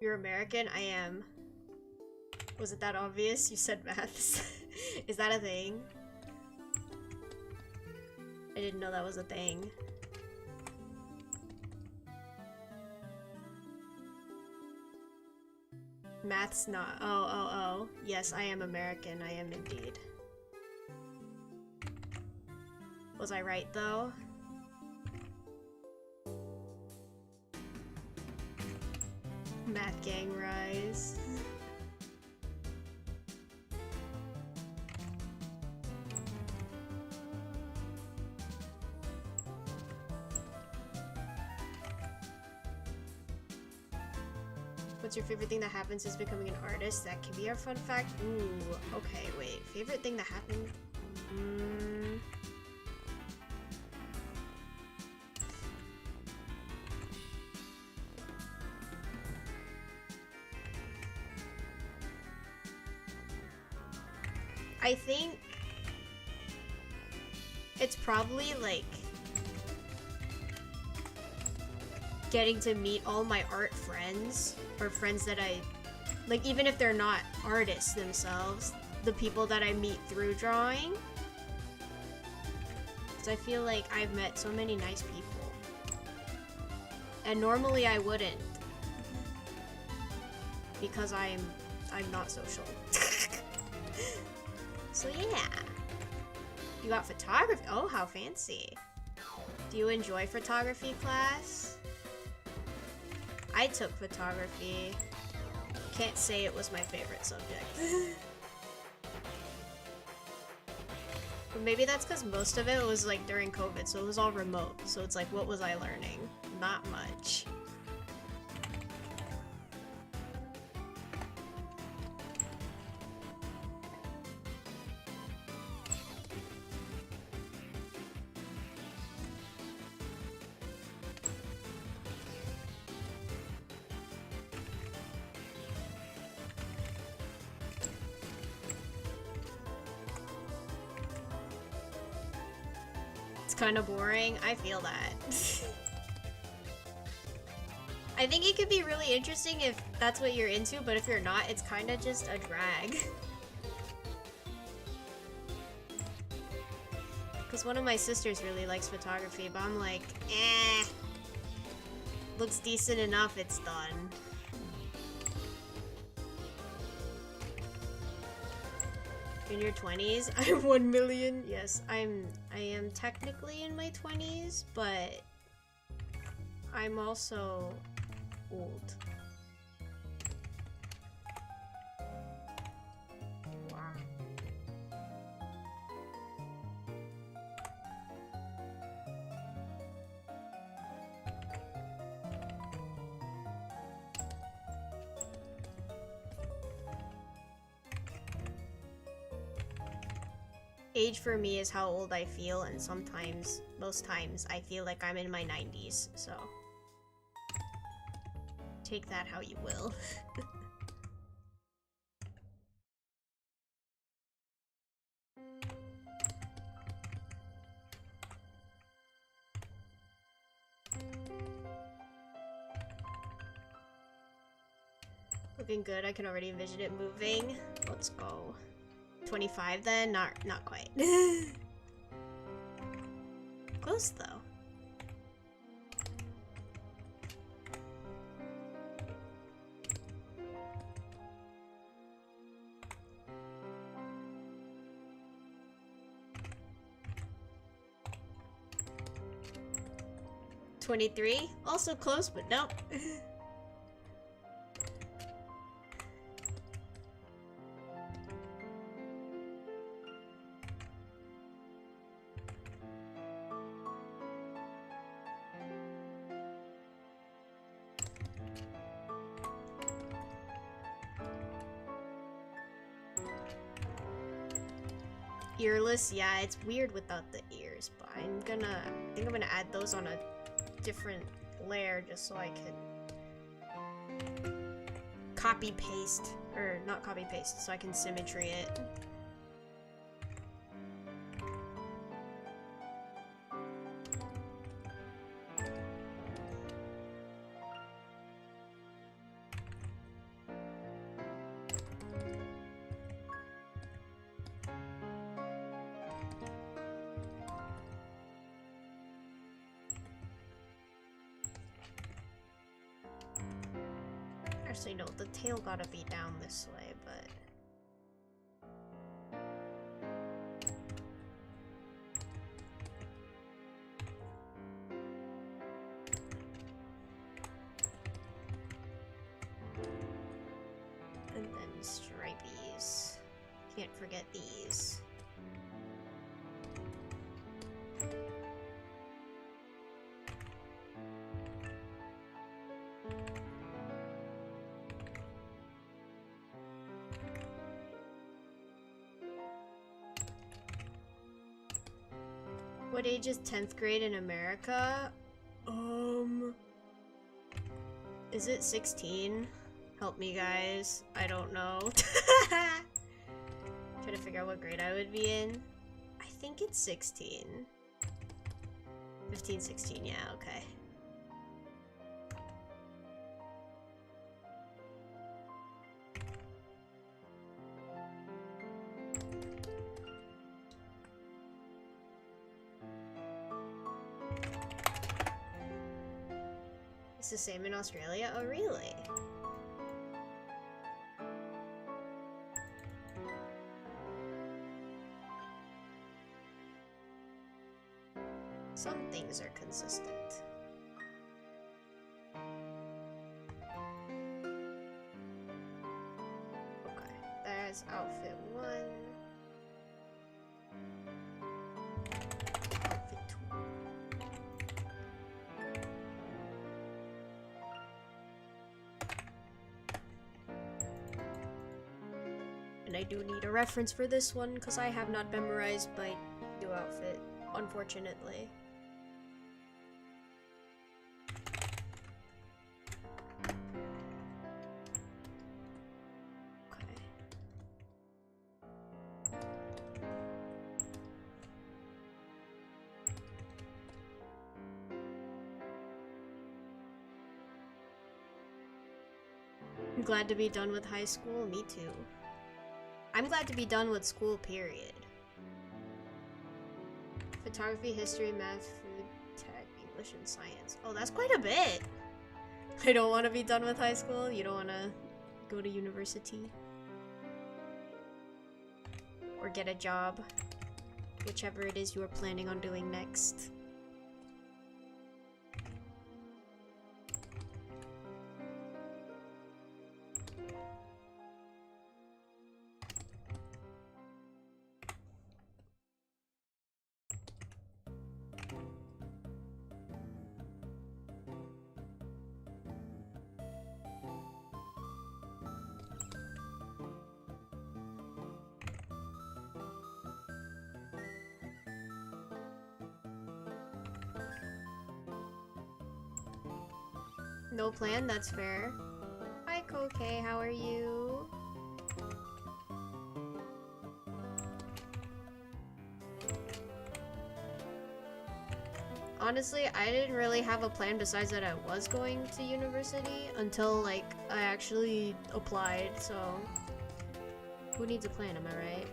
You're American? I am. Was it that obvious? You said maths. Is that a thing? I didn't know that was a thing. Math's not. Oh. Yes, I am American. I am indeed. Was I right, though? Math gang rise. What's your favorite thing that happens since becoming an artist? That can be our fun fact. Ooh, okay, wait. Favorite thing that happened? I think it's probably like getting to meet all my art friends, or friends that I like, even if they're not artists themselves, the people that I meet through drawing. Because I feel like I've met so many nice people, and normally I wouldn't, because I'm not social. So yeah. You got photography. Oh, how fancy. Do you enjoy photography class? I took photography. Can't say it was my favorite subject. But maybe that's because most of it was like during COVID, so it was all remote. So it's like, what was I learning? Not much. Kind of boring. I feel that. I think it could be really interesting if that's what you're into, but if you're not, it's kind of just a drag. Because one of my sisters really likes photography, but I'm like, eh. Looks decent enough, it's done. In your 20s? I'm 1 million. Yes, I am technically in my 20s, but I'm also old. Wow. Age for me is how old I feel, and sometimes, most times, I feel like I'm in my 90s, so take that how you will. Looking good, I can already envision it moving. Let's go. 25 then? Not quite. Close though. $23? Also close, but nope. Earless, yeah, it's weird without the ears, but I think I'm gonna add those on a different layer just so I can copy paste, or not copy paste, so I can symmetry it. Actually, no, the tail gotta be down this way, but... And then stripies. Can't forget these. What age is 10th grade in America? Is it 16? Help me, guys. I don't know. Trying to figure out what grade I would be in. I think it's 16. 15, 16, yeah, okay. It's the same in Australia? Oh, really? Some things are consistent. Okay, there's outfit 1. Outfit 2. And I do need a reference for this one because I have not memorized my new outfit, unfortunately. Okay. I'm glad to be done with high school. Me too. I'm glad to be done with school, period. Photography, history, math, food, tech, English, and science. Oh, that's quite a bit. I don't want to be done with high school. You don't want to go to university. Or get a job. Whichever it is you are planning on doing next. No plan, that's fair. Hi, Koke, how are you? Honestly, I didn't really have a plan besides that I was going to university until, like, I actually applied, so... Who needs a plan, am I right?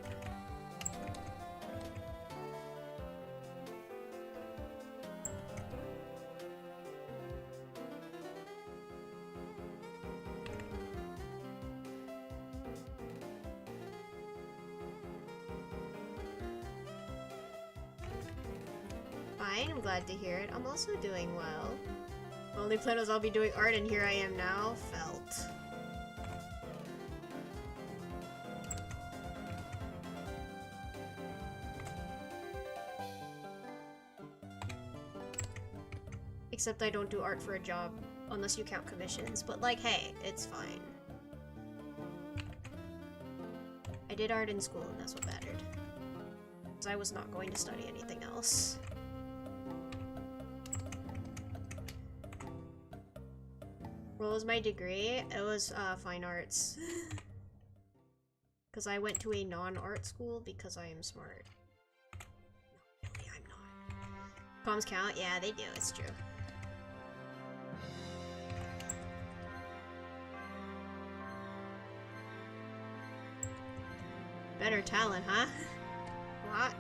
Fine, I'm glad to hear it. I'm also doing well. My only plan was I'll be doing art, and here I am now. Felt. Except I don't do art for a job, unless you count commissions. But like, hey, it's fine. I did art in school, and that's what mattered. Because I was not going to study anything else. What was my degree? It was fine arts. Because I went to a non-art school because I am smart. No, really, I'm not. Comms count? Yeah, they do. It's true. Better talent, huh? What?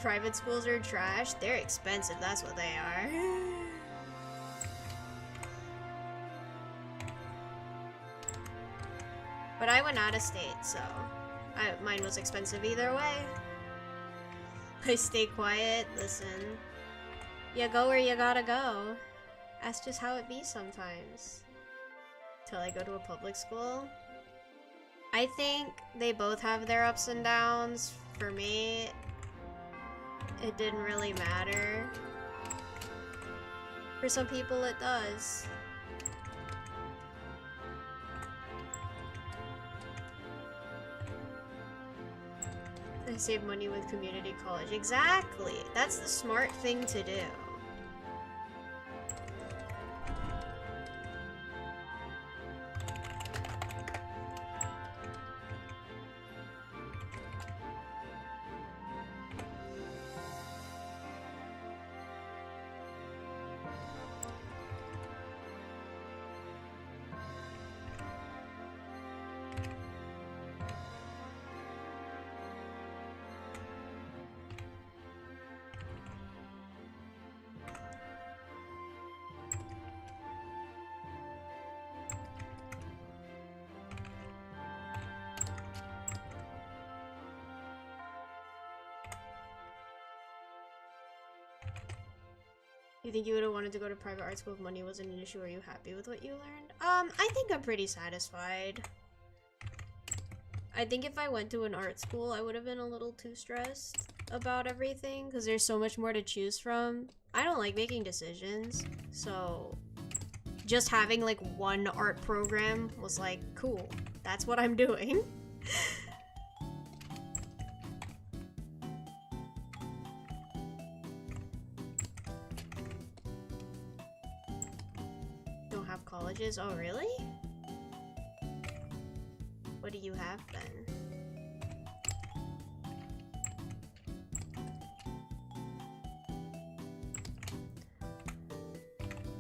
Private schools are trash. They're expensive, that's what they are. But I went out of state, so mine was expensive either way. I stay quiet, listen. You go where you gotta go. That's just how it be sometimes. Till I go to a public school. I think they both have their ups and downs. For me, it didn't really matter. For some people, it does. I save money with community college. Exactly! That's the smart thing to do. You think you would have wanted to go to private art school if money wasn't an issue? Are you happy with what you learned? I think I'm pretty satisfied. I think if I went to an art school, I would have been a little too stressed about everything because there's so much more to choose from. I don't like making decisions, so just having like one art program was like, cool, that's what I'm doing. Colleges? Oh, really? What do you have then?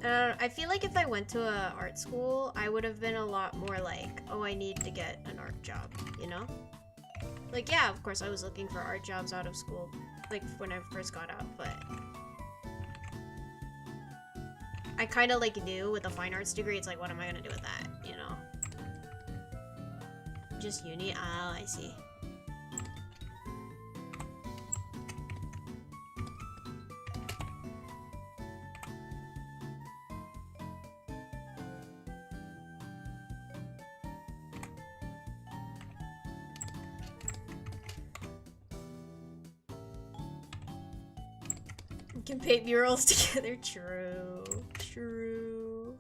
I feel like if I went to a art school, I would have been a lot more like, oh, I need to get an art job, you know? Like, yeah, of course I was looking for art jobs out of school, like when I first got out, but I kind of like knew with a fine arts degree, it's like, what am I gonna do with that, you know? Just uni? Oh, I see. We can paint murals together. True. True.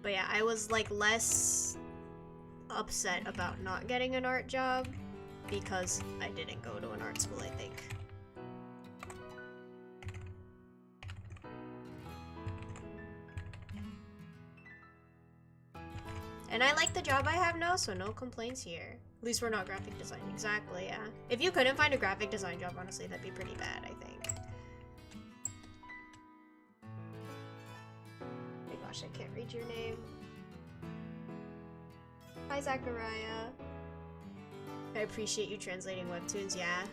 But yeah, I was like less upset about not getting an art job because I didn't go to an art school, I think. And I like the job I have now, so no complaints here. At least we're not graphic design. Exactly, yeah. If you couldn't find a graphic design job, honestly, that'd be pretty bad, I think. Oh my gosh, I can't read your name. Hi, Zachariah. I appreciate you translating webtoons, yeah.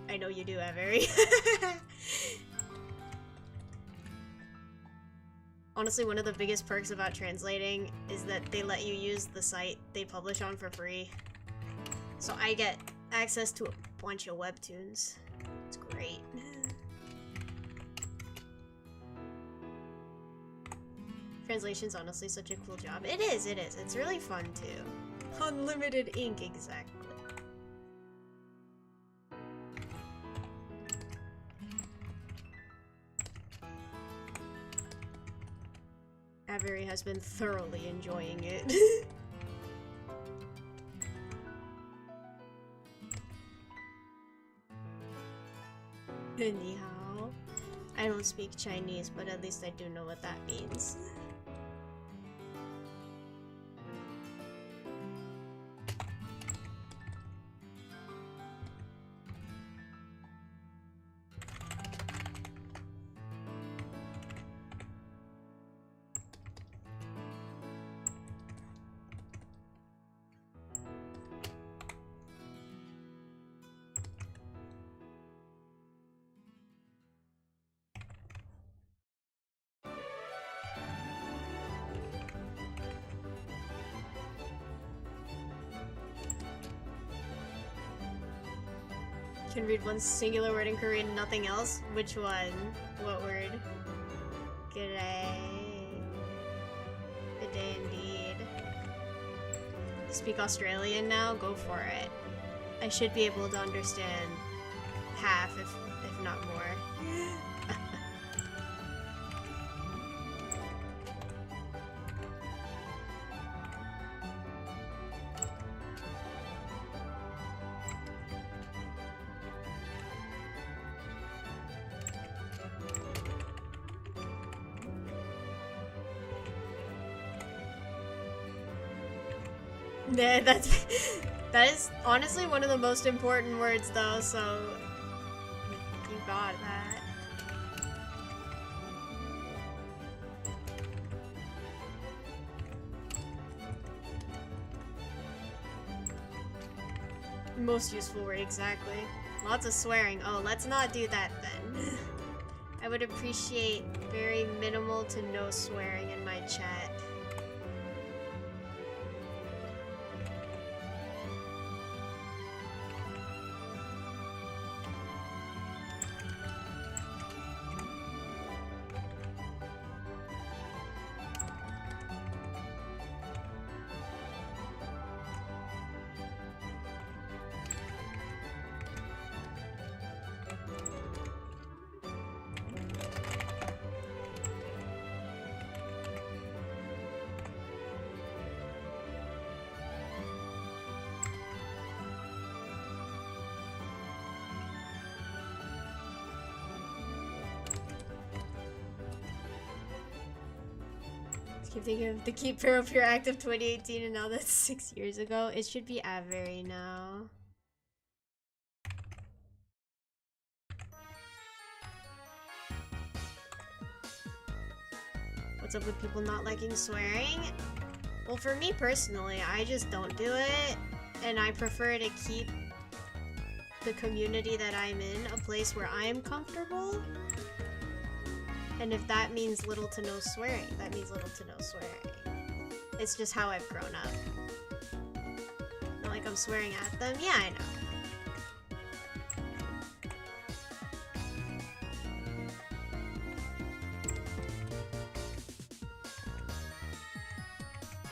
I know you do, Avery. Honestly, one of the biggest perks about translating is that they let you use the site they publish on for free. So I get access to a bunch of webtoons. It's great. Translation's honestly such a cool job. It is, it is. It's really fun too. Unlimited ink, exactly. Avery has been thoroughly enjoying it. Anyhow, I don't speak Chinese, but at least I do know what that means. Can read one singular word in Korean, nothing else? Which one? What word? Good day. Good day indeed. Speak Australian now? Go for it. I should be able to understand half, if not more. Yeah, that is honestly one of the most important words though, so you got that. Most useful word, exactly. Lots of swearing. Oh, let's not do that then. I would appreciate very minimal to no swearing in my chat. Keep thinking of the Keep Pure Pure Active 2018 and now that's 6 years ago. It should be Avery now. what's up with people not liking swearing? Well, for me personally, I just don't do it, and I prefer to keep the community that I'm in a place where I am comfortable. And if that means little to no swearing, that means little to no swearing. It's just how I've grown up. Not like I'm swearing at them. Yeah, I know.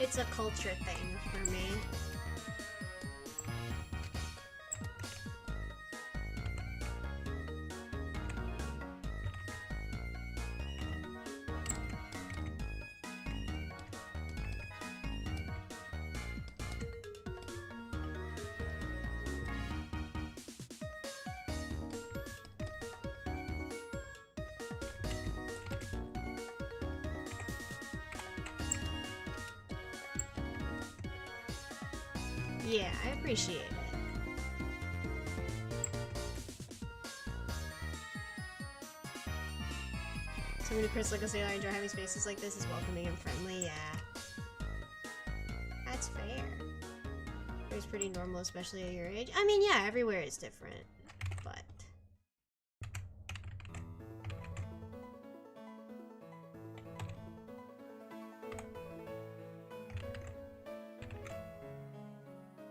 It's a culture thing for me. Yeah, I appreciate it. So many Chris like a sailor, I enjoy having spaces like this. Is welcoming and friendly, yeah. That's fair. It's pretty normal, especially at your age. I mean, yeah, everywhere is different, but...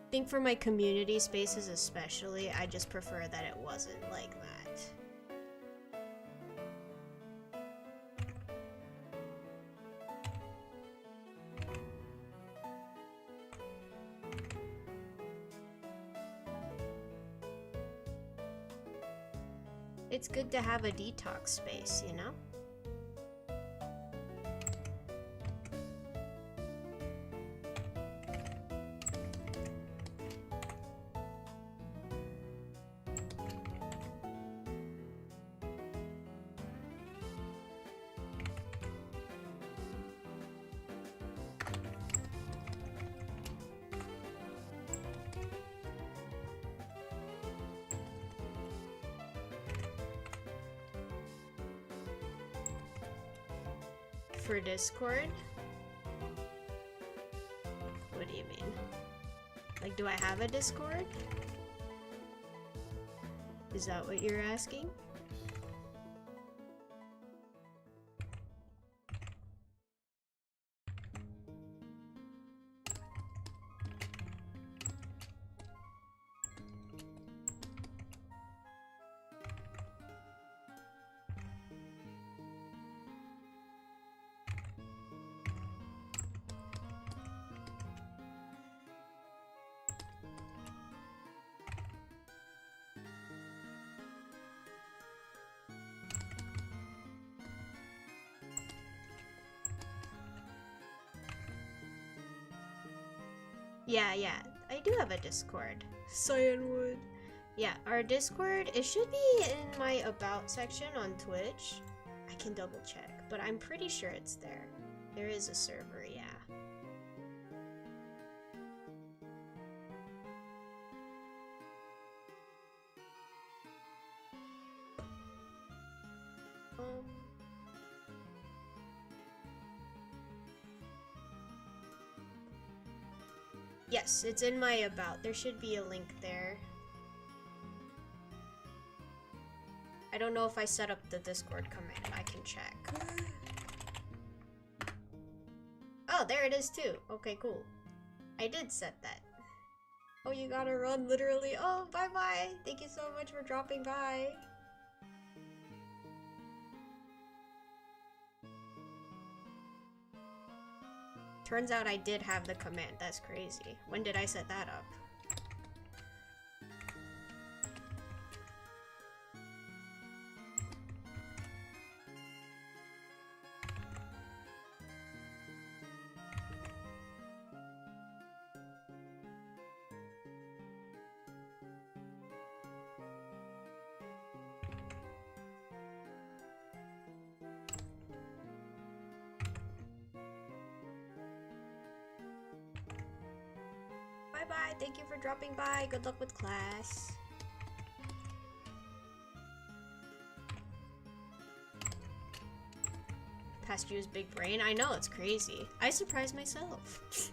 I think for my community spaces especially, I just prefer that it wasn't like that. It's good to have a detox space, you know? For Discord? What do you mean? Like, do I have a Discord? Is that what you're asking? Yeah, I do have a Discord. Cyanwood. Yeah, our Discord, it should be in my About section on Twitch. I can double check, but I'm pretty sure it's there. There is a server, yeah. Yes, it's in my About. There should be a link there. I don't know if I set up the Discord command. I can check. Oh, there it is too. Okay, cool. I did set that. Oh, you gotta run, literally. Oh, bye-bye. Thank you so much for dropping by. Turns out I did have the command. That's crazy. When did I set that up? Bye-bye. Thank you for dropping by. Good luck with class. past you's big brain. I know, it's crazy. I surprised myself.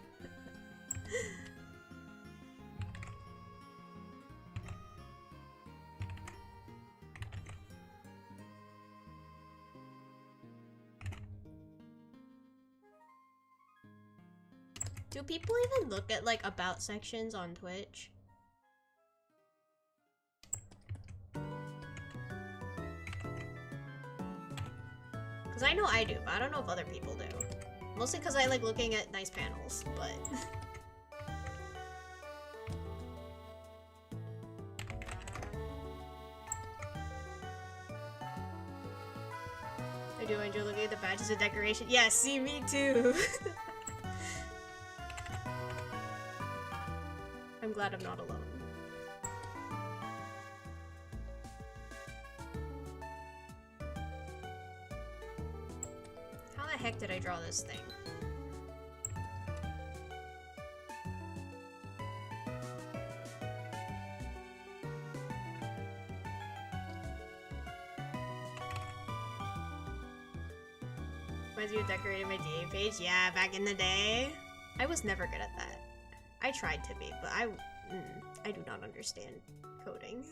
Do people even look at like about sections on Twitch? Cause I know I do, but I don't know if other people do. Mostly cause I like looking at nice panels, but... I do enjoy looking at the badges and decoration. Yeah, see, me too! I'm glad I'm not alone. How the heck did I draw this thing? Reminds me of decorating my DA page? Yeah, back in the day. I was never good at that. I tried to be, but I do not understand coding.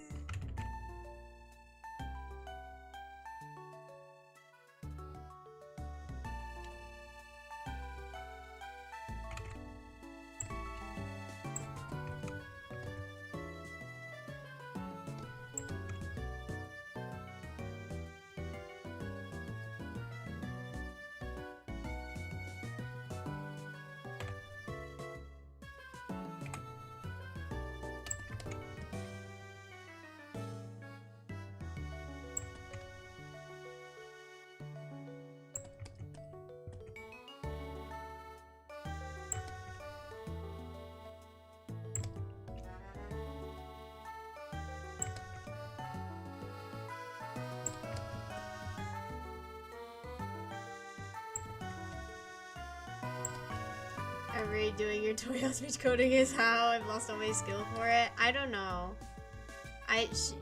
Redoing your toy outfit coding is how I've lost all my skill for it. I don't know.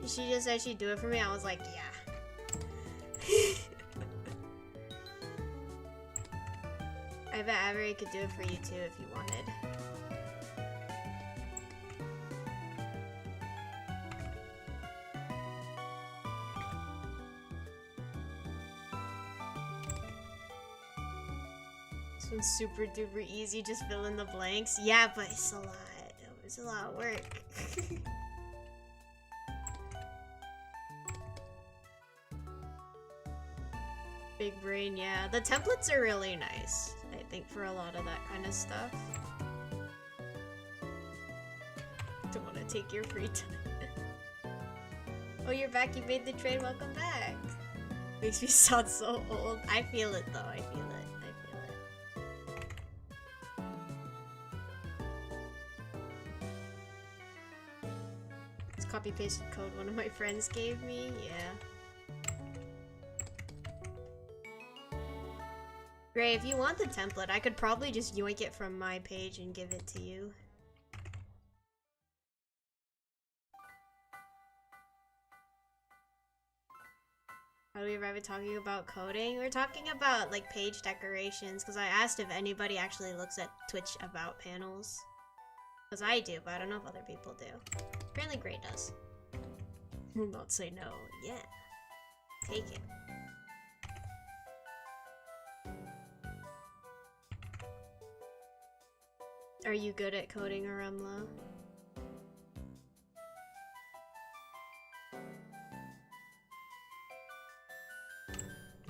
She just said she'd do it for me. I was like, yeah. I bet Avery could do it for you too if you wanted. This one's super duper easy, just fill in the blanks. Yeah, but it's a lot. It's a lot of work. Big brain, yeah. The templates are really nice, I think, for a lot of that kind of stuff. Don't want to take your free time. Oh, you're back. You made the train. Welcome back. Makes me sound so old. I feel it, though. I feel it. Copy pasted code one of my friends gave me, yeah. Gray, if you want the template, I could probably just yoink it from my page and give it to you. How do we arrive at talking about coding? We're talking about like page decorations, because I asked if anybody actually looks at Twitch about panels. Because I do, but I don't know if other people do. Apparently Gray does. Will not say no. Yeah. Take it. Are you good at coding, Arumla?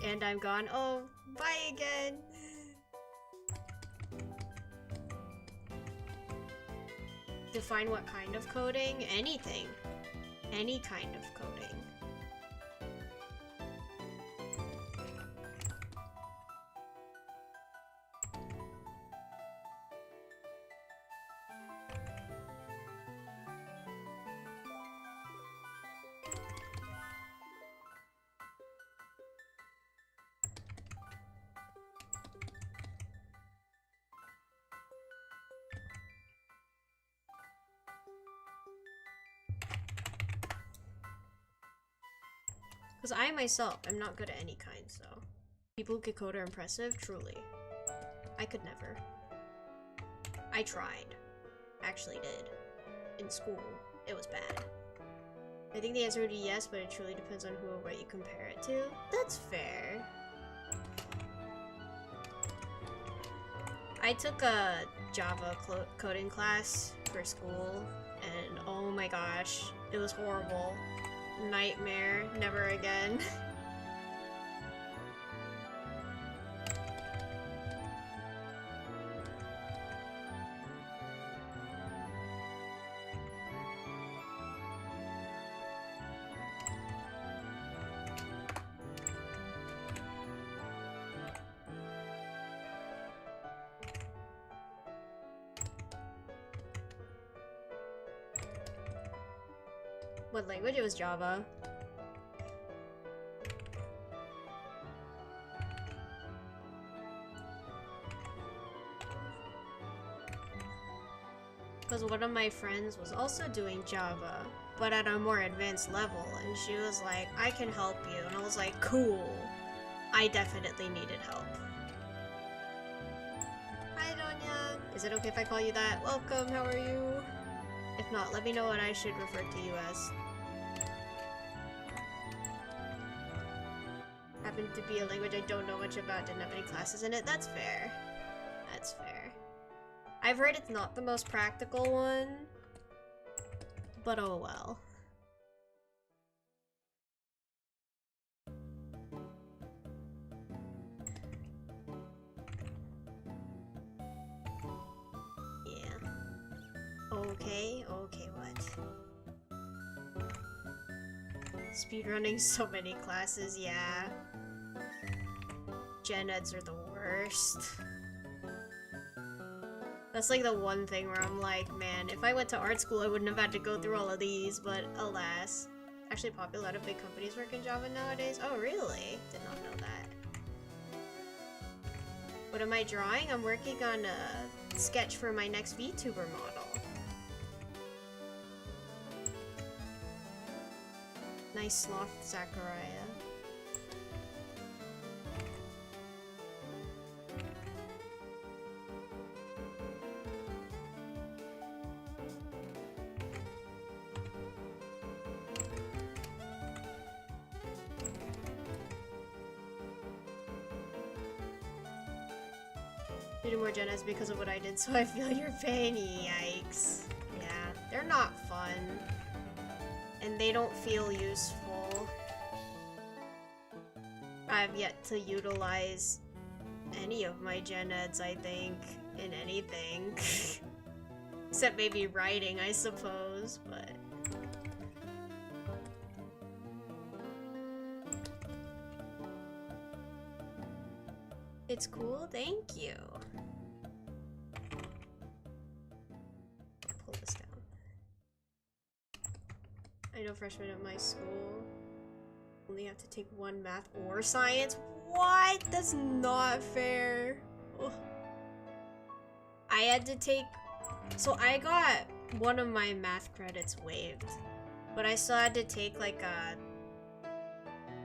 And I'm gone. Oh, bye again. Define what kind of coding? Anything. Any kind of coding. Because I myself am not good at any kind, so. People who could code are impressive, truly. I could never. I tried. Actually did. In school. It was bad. I think the answer would be yes, but it truly depends on who or what you compare it to. That's fair. I took a Java coding class for school, and oh my gosh, it was horrible. Nightmare. Never again. What language? It was Java. Because one of my friends was also doing Java, but at a more advanced level, and she was like, I can help you, and I was like, cool. I definitely needed help. Hi, Donya. Is it okay if I call you that? Welcome, how are you? If not, let me know what I should refer to you as. Happened to be a language I don't know much about, didn't have any classes in it. That's fair. That's fair. I've heard it's not the most practical one, but oh well. Yeah. Okay, what? Speedrunning so many classes, yeah. Gen Eds are the worst. That's like the one thing where I'm like, man, if I went to art school, I wouldn't have had to go through all of these, but alas. Actually, a lot of big companies work in Java nowadays. Oh, really? Did not know that. What am I drawing? I'm working on a sketch for my next VTuber model. Nice sloth, Zachariah. You do more Gen Eds because of what I did, so I feel your pain. Yikes. Yeah, they're not fun. And they don't feel useful. I've yet to utilize any of my Gen Eds, I think, in anything. Except maybe writing, I suppose, but... It's cool, thank you. Pull this down. I know freshmen at my school only have to take one math or science. What? That's not fair. Ugh. I had to take... So I got one of my math credits waived, but I still had to take like a...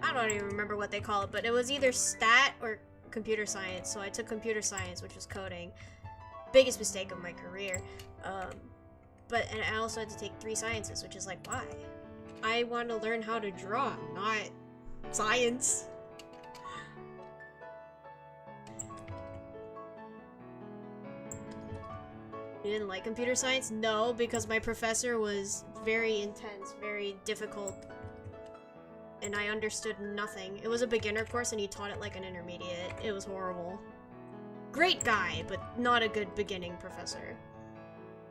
I don't even remember what they call it, but it was either stat or computer science. So I took computer science, which was coding. Biggest mistake of my career. And I also had to take 3 sciences, which is like, why? I want to learn how to draw, not science. You didn't like computer science? No, because my professor was very intense, very difficult, and I understood nothing. It was a beginner course and he taught it like an intermediate. It was horrible. Great guy, but not a good beginning professor.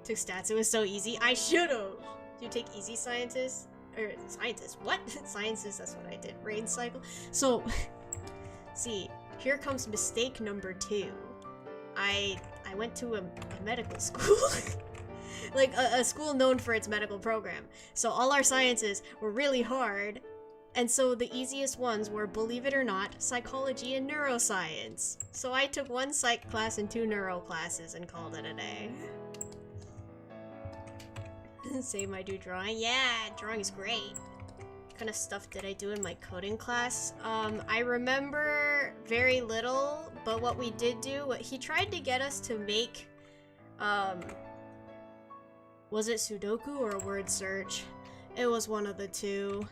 Took stats, it was so easy. I should've! Do you take easy scientists? Or scientists, what? Sciences, that's what I did. Rain cycle. So, see, here comes mistake number 2. I went to a medical school. Like, a school known for its medical program. So all our sciences were really hard. And so the easiest ones were, believe it or not, psychology and neuroscience. So I took 1 psych class and 2 neuro classes and called it a day. Same, I do drawing. Yeah, drawing is great. kind of stuff did I do in my coding class? I remember very little, but what we did do, he tried to get us to make, was it Sudoku or word search? It was one of the two.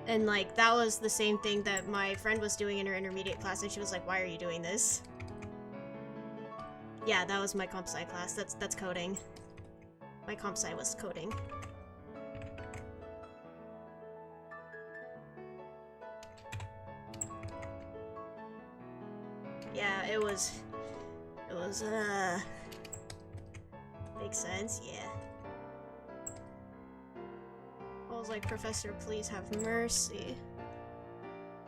And like, that was the same thing that my friend was doing in her intermediate class, and she was like, why are you doing this? Yeah, that was my comp sci class. That's coding. My comp sci was coding. Yeah, it was, makes sense, yeah. I was like, Professor, please have mercy.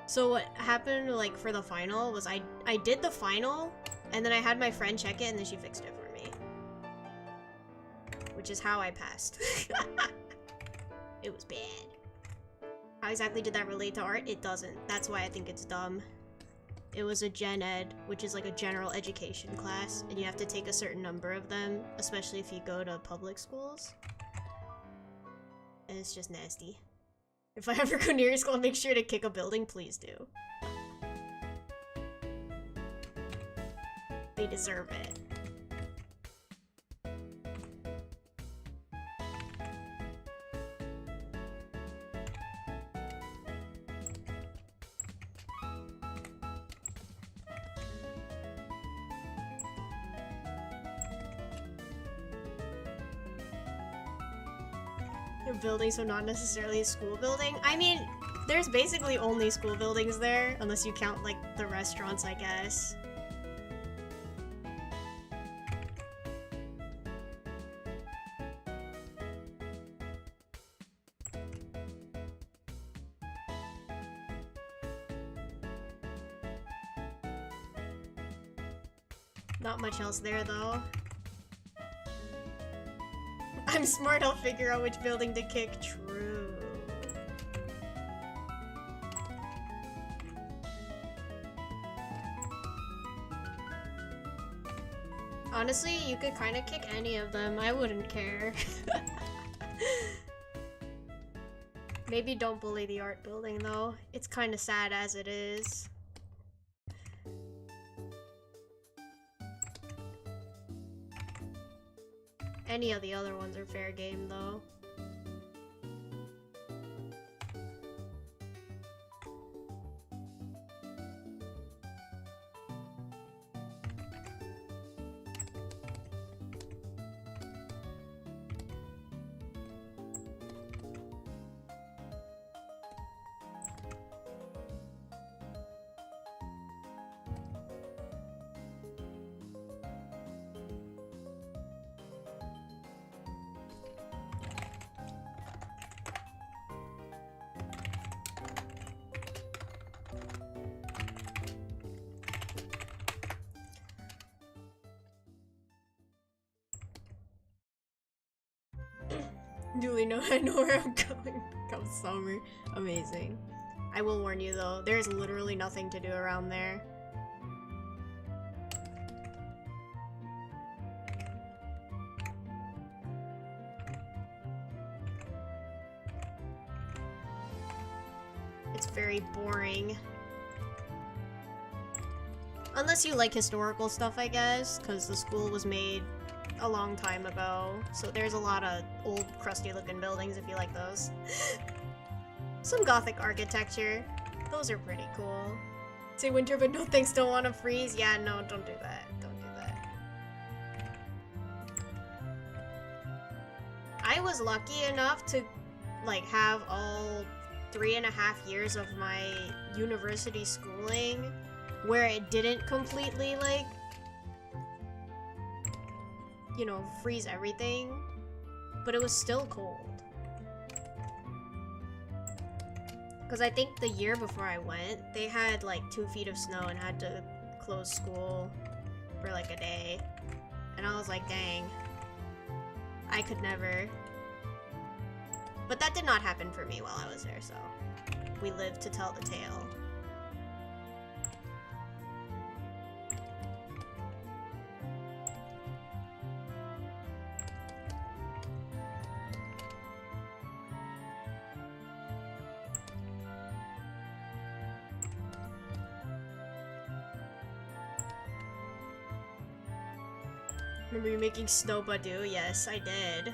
So what happened, like, for the final was I did the final, and then I had my friend check it, and then she fixed it for me. Which is how I passed. It was bad. How exactly did that relate to art? It doesn't. That's why I think it's dumb. It was a gen ed, which is like a general education class, and you have to take a certain number of them, especially if you go to public schools. And it's just nasty. If I ever go near your school, make sure to kick a building, please do. They deserve it. Your building, so not necessarily a school building? I mean, there's basically only school buildings there, unless you count, like, the restaurants, I guess. Not much else there, though. I'm smart, I'll figure out which building to kick. True. Honestly, you could kind of kick any of them. I wouldn't care. Maybe don't bully the art building, though. It's kind of sad as it is. Any of the other ones are fair game, though. Duly know I know where I'm going come summer. Amazing. I will warn you though, there's literally nothing to do around there. It's very boring. Unless you like historical stuff, I guess, because the school was made a long time ago, so there's a lot of old crusty looking buildings if you like those. Some gothic architecture, those are pretty cool. Say winter but no thanks, don't want to freeze. Yeah, no, don't do that, don't do that. I was lucky enough to like have all 3.5 years of my university schooling where it didn't completely like, you know, freeze everything, but it was still cold. Because I think the year before I went, they had like 2 feet of snow and had to close school for like a day. And I was like, dang, I could never. But that did not happen for me while I was there, so we lived to tell the tale. Remember you making snow badoo? Yes, I did.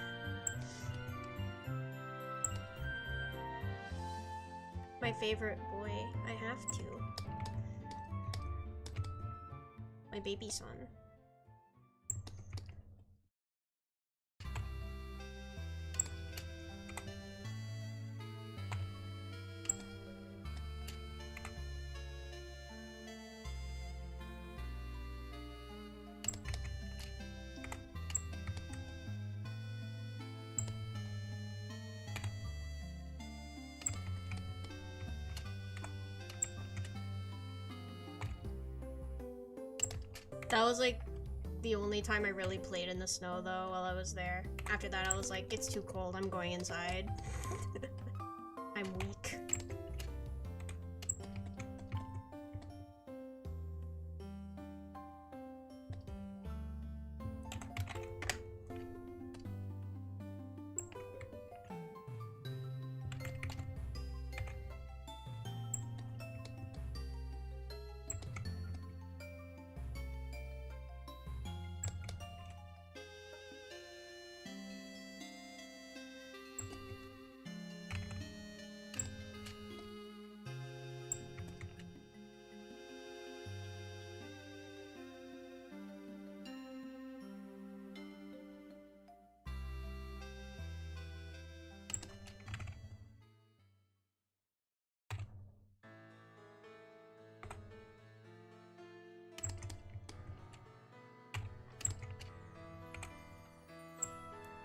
My favorite boy. I have to. My baby son. That was like the only time I really played in the snow though while I was there. After that I was like, it's too cold, I'm going inside. I'm weak.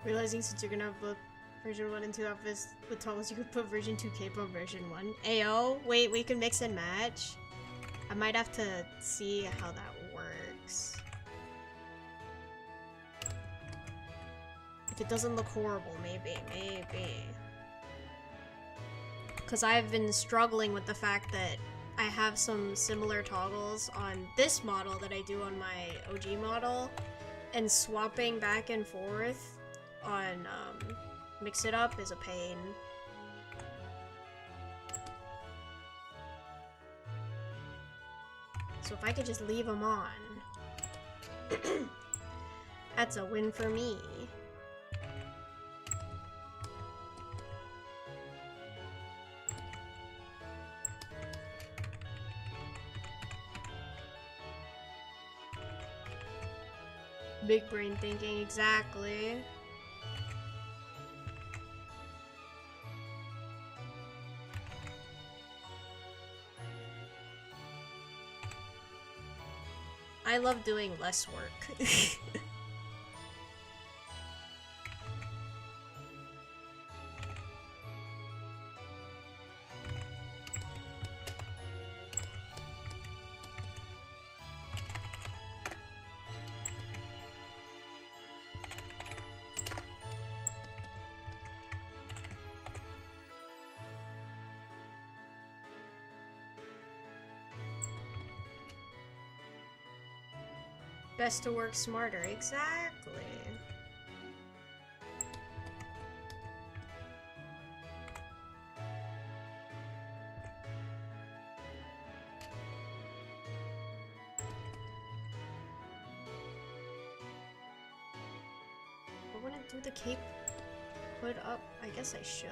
Realizing since you're gonna have both version 1 and 2 office with Thomas, you could put version 2 cape on version 1. Ayo, wait, we can mix and match? I might have to see how that works. If it doesn't look horrible, maybe. Because I've been struggling with the fact that I have some similar toggles on this model that I do on my OG model, and swapping back and forth on Mix It Up is a pain. So if I could just leave them on, that's a win for me. Big brain thinking, exactly. I love doing less work. Best to work smarter, exactly. I want to do the cape hood up. I guess I should.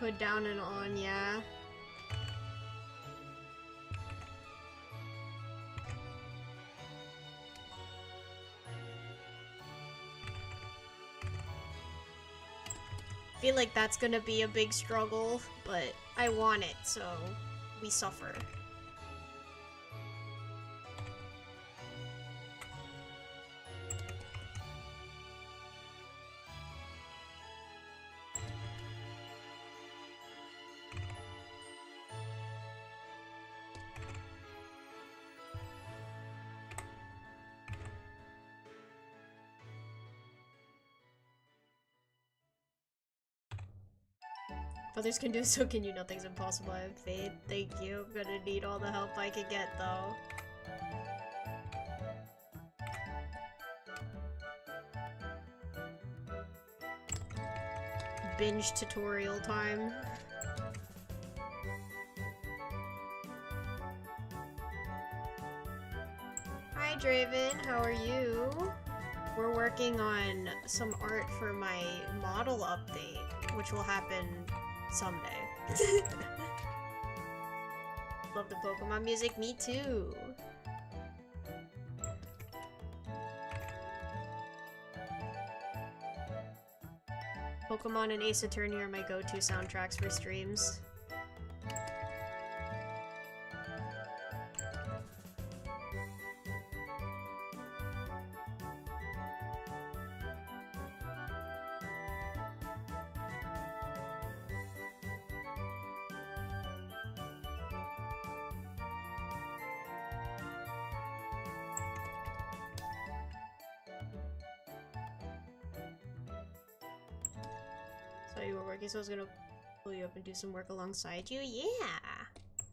Hood down and on, yeah. I feel like that's gonna be a big struggle, but I want it, so we suffer. Others can do so can you. Nothing's impossible. I have faith. Thank you. I'm gonna need all the help I can get though. Binge tutorial time. Hi Draven, how are you? We're working on some art for my model update, which will happen someday. Love the Pokemon music, me too. Pokemon and Ace Attorney are my go-to soundtracks for streams. So you were working, so I was gonna pull you up and do some work alongside you. Yeah!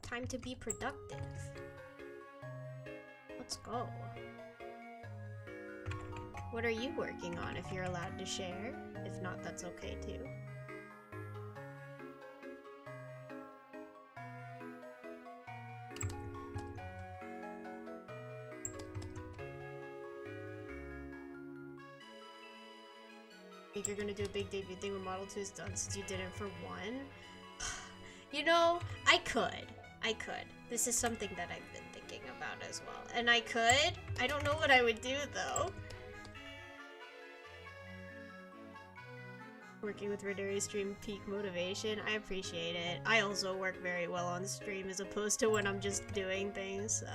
Time to be productive. Let's go. What are you working on if you're allowed to share? If not, that's okay too. Think you're gonna do a big debut thing when Model 2 is done since you did it for 1? You know, I could. This is something that I've been thinking about as well. And I could. I don't know what I would do though. Working with Radari stream peak motivation. I appreciate it. I also work very well on stream as opposed to when I'm just doing things, so.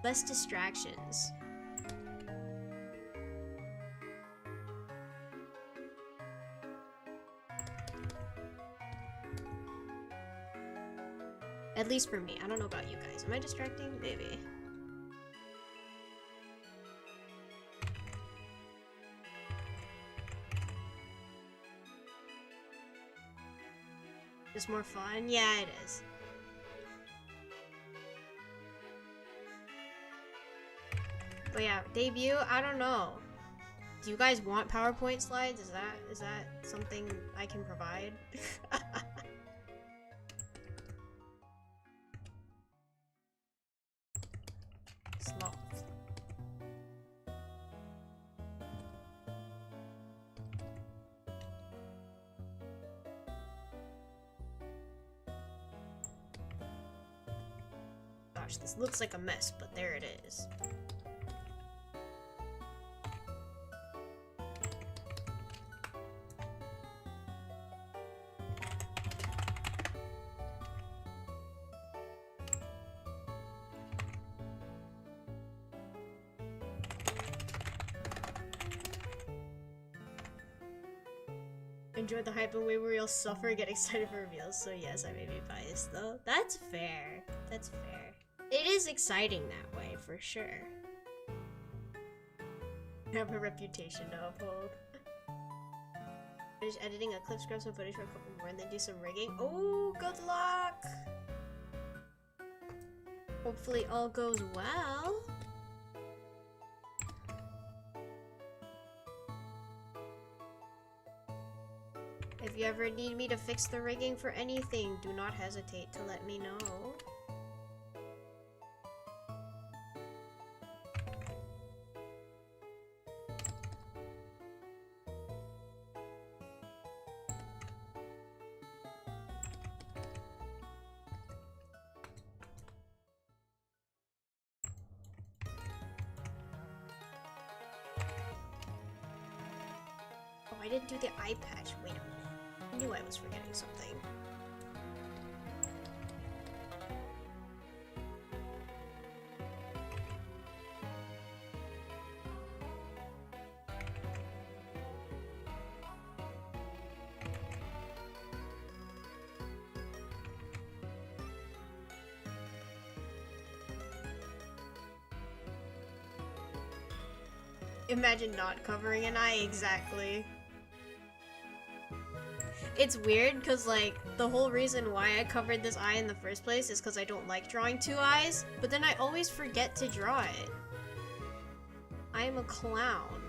Less distractions. At least for me. I don't know about you guys. Am I distracting? Maybe. Just more fun? Yeah, it is. But yeah, debut, I don't know. Do you guys want PowerPoint slides? Is that something I can provide? Smol. Gosh, this looks like a mess, but there it is. Enjoy the hype and way where you'll suffer, get excited for reveals. So yes, I may be biased though. That's fair. That's fair. It is exciting that way, for sure. I have a reputation to uphold. Finish editing a clip, scrub some footage for a couple more, and then do some rigging. Oh, good luck! Hopefully all goes well. If you ever need me to fix the rigging for anything, do not hesitate to let me know. Oh, I didn't do the eye patch. Wait a minute. I knew I was forgetting something. Imagine not covering an eye, exactly. It's weird because, like, the whole reason why I covered this eye in the first place is because I don't like drawing two eyes, but then I always forget to draw it. I am a clown.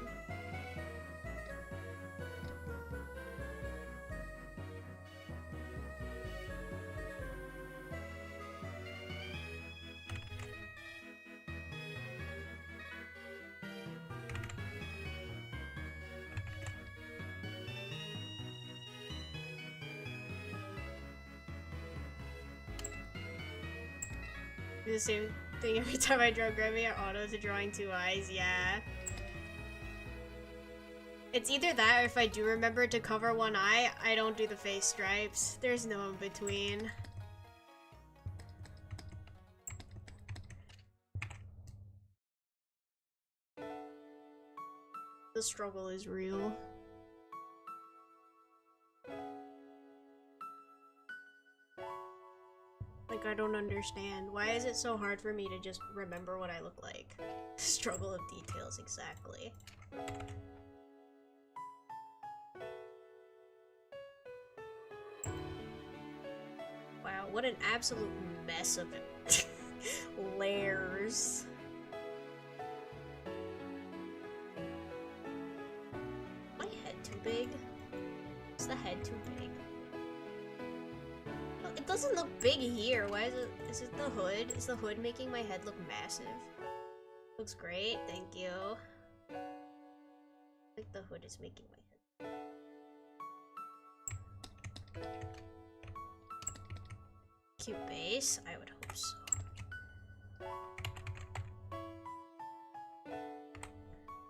Do the same thing every time I draw Grammy. I auto to drawing two eyes, yeah. It's either that or if I do remember to cover one eye, I don't do the face stripes. There's no in between. The struggle is real. Like, I don't understand. Why is it so hard for me to just remember what I look like? Struggle of details, exactly. Wow, what an absolute mess of it. Layers. My head too big? Is the head too big? No, it doesn't look big here. Why is it the hood? Is the hood making my head look massive? Looks great, thank you. I think the hood is making my head. Cute base? I would hope so.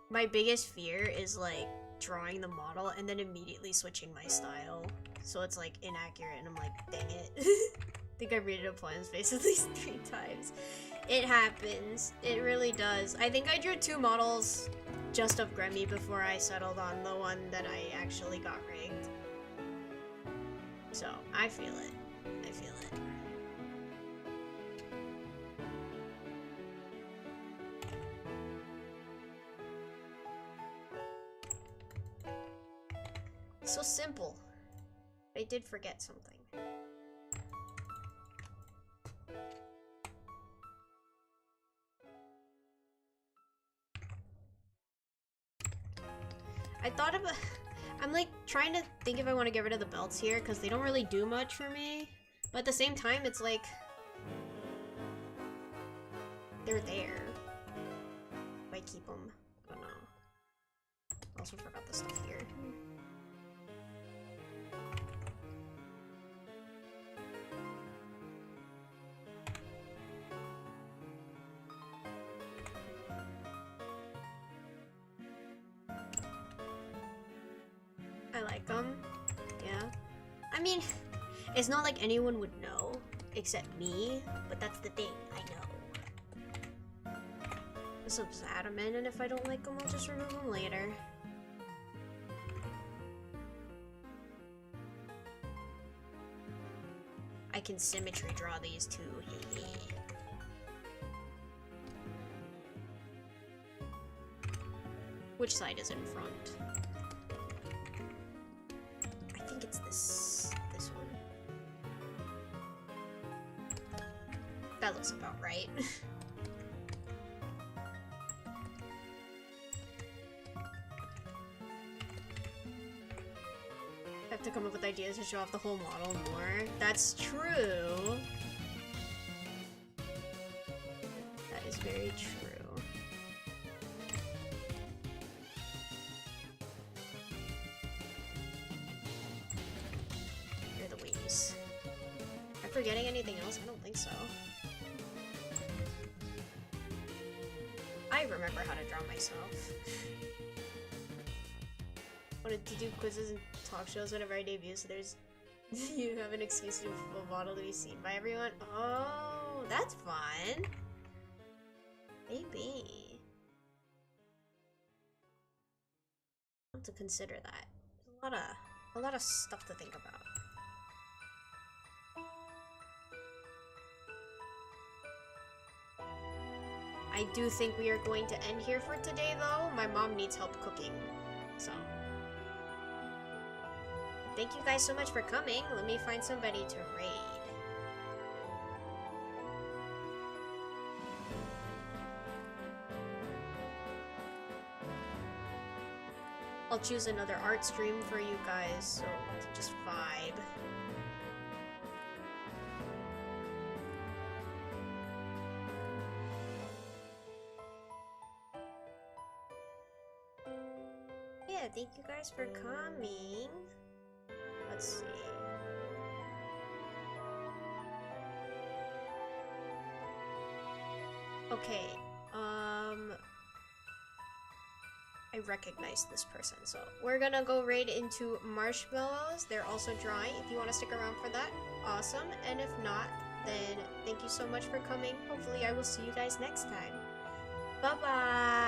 My biggest fear is like drawing the model and then immediately switching my style. So it's like inaccurate and I'm like, dang it. I think I read it upon his face at least 3 times. It happens. It really does. I think I drew 2 models just of Grammy before I settled on the one that I actually got rigged. So, I feel it. I feel it. So simple. I did forget something. I thought about... I'm like trying to think if I want to get rid of the belts here because they don't really do much for me. But at the same time, it's like... they're there. If I keep them. I don't know. I also forgot the stuff here. I like them. Yeah. I mean, it's not like anyone would know, except me, but that's the thing, I know. I'll just add them in, and if I don't like them, I'll just remove them later. I can symmetry draw these too, Which side is in front? I think it's this one. That looks about right. I have to come up with ideas to show off the whole model more. That's true. That is very true. Forgetting anything else? I don't think so. I remember how to draw myself. Wanted to do quizzes and talk shows whenever I debut, so there's you have an excuse to a model to be seen by everyone. Oh, that's fun. Maybe. I'll have to consider that. There's a lot of stuff to think about. I do think we are going to end here for today, though. My mom needs help cooking, so. thank you guys so much for coming. Let me find somebody to raid. I'll choose another art stream for you guys, so we can just vibe. Yeah, thank you guys for coming. Let's see. Okay, I recognize this person, so we're gonna go raid into marshmallows. They're also drawing. If you want to stick around for that, awesome. And if not, then thank you so much for coming. Hopefully I will see you guys next time. Bye-bye!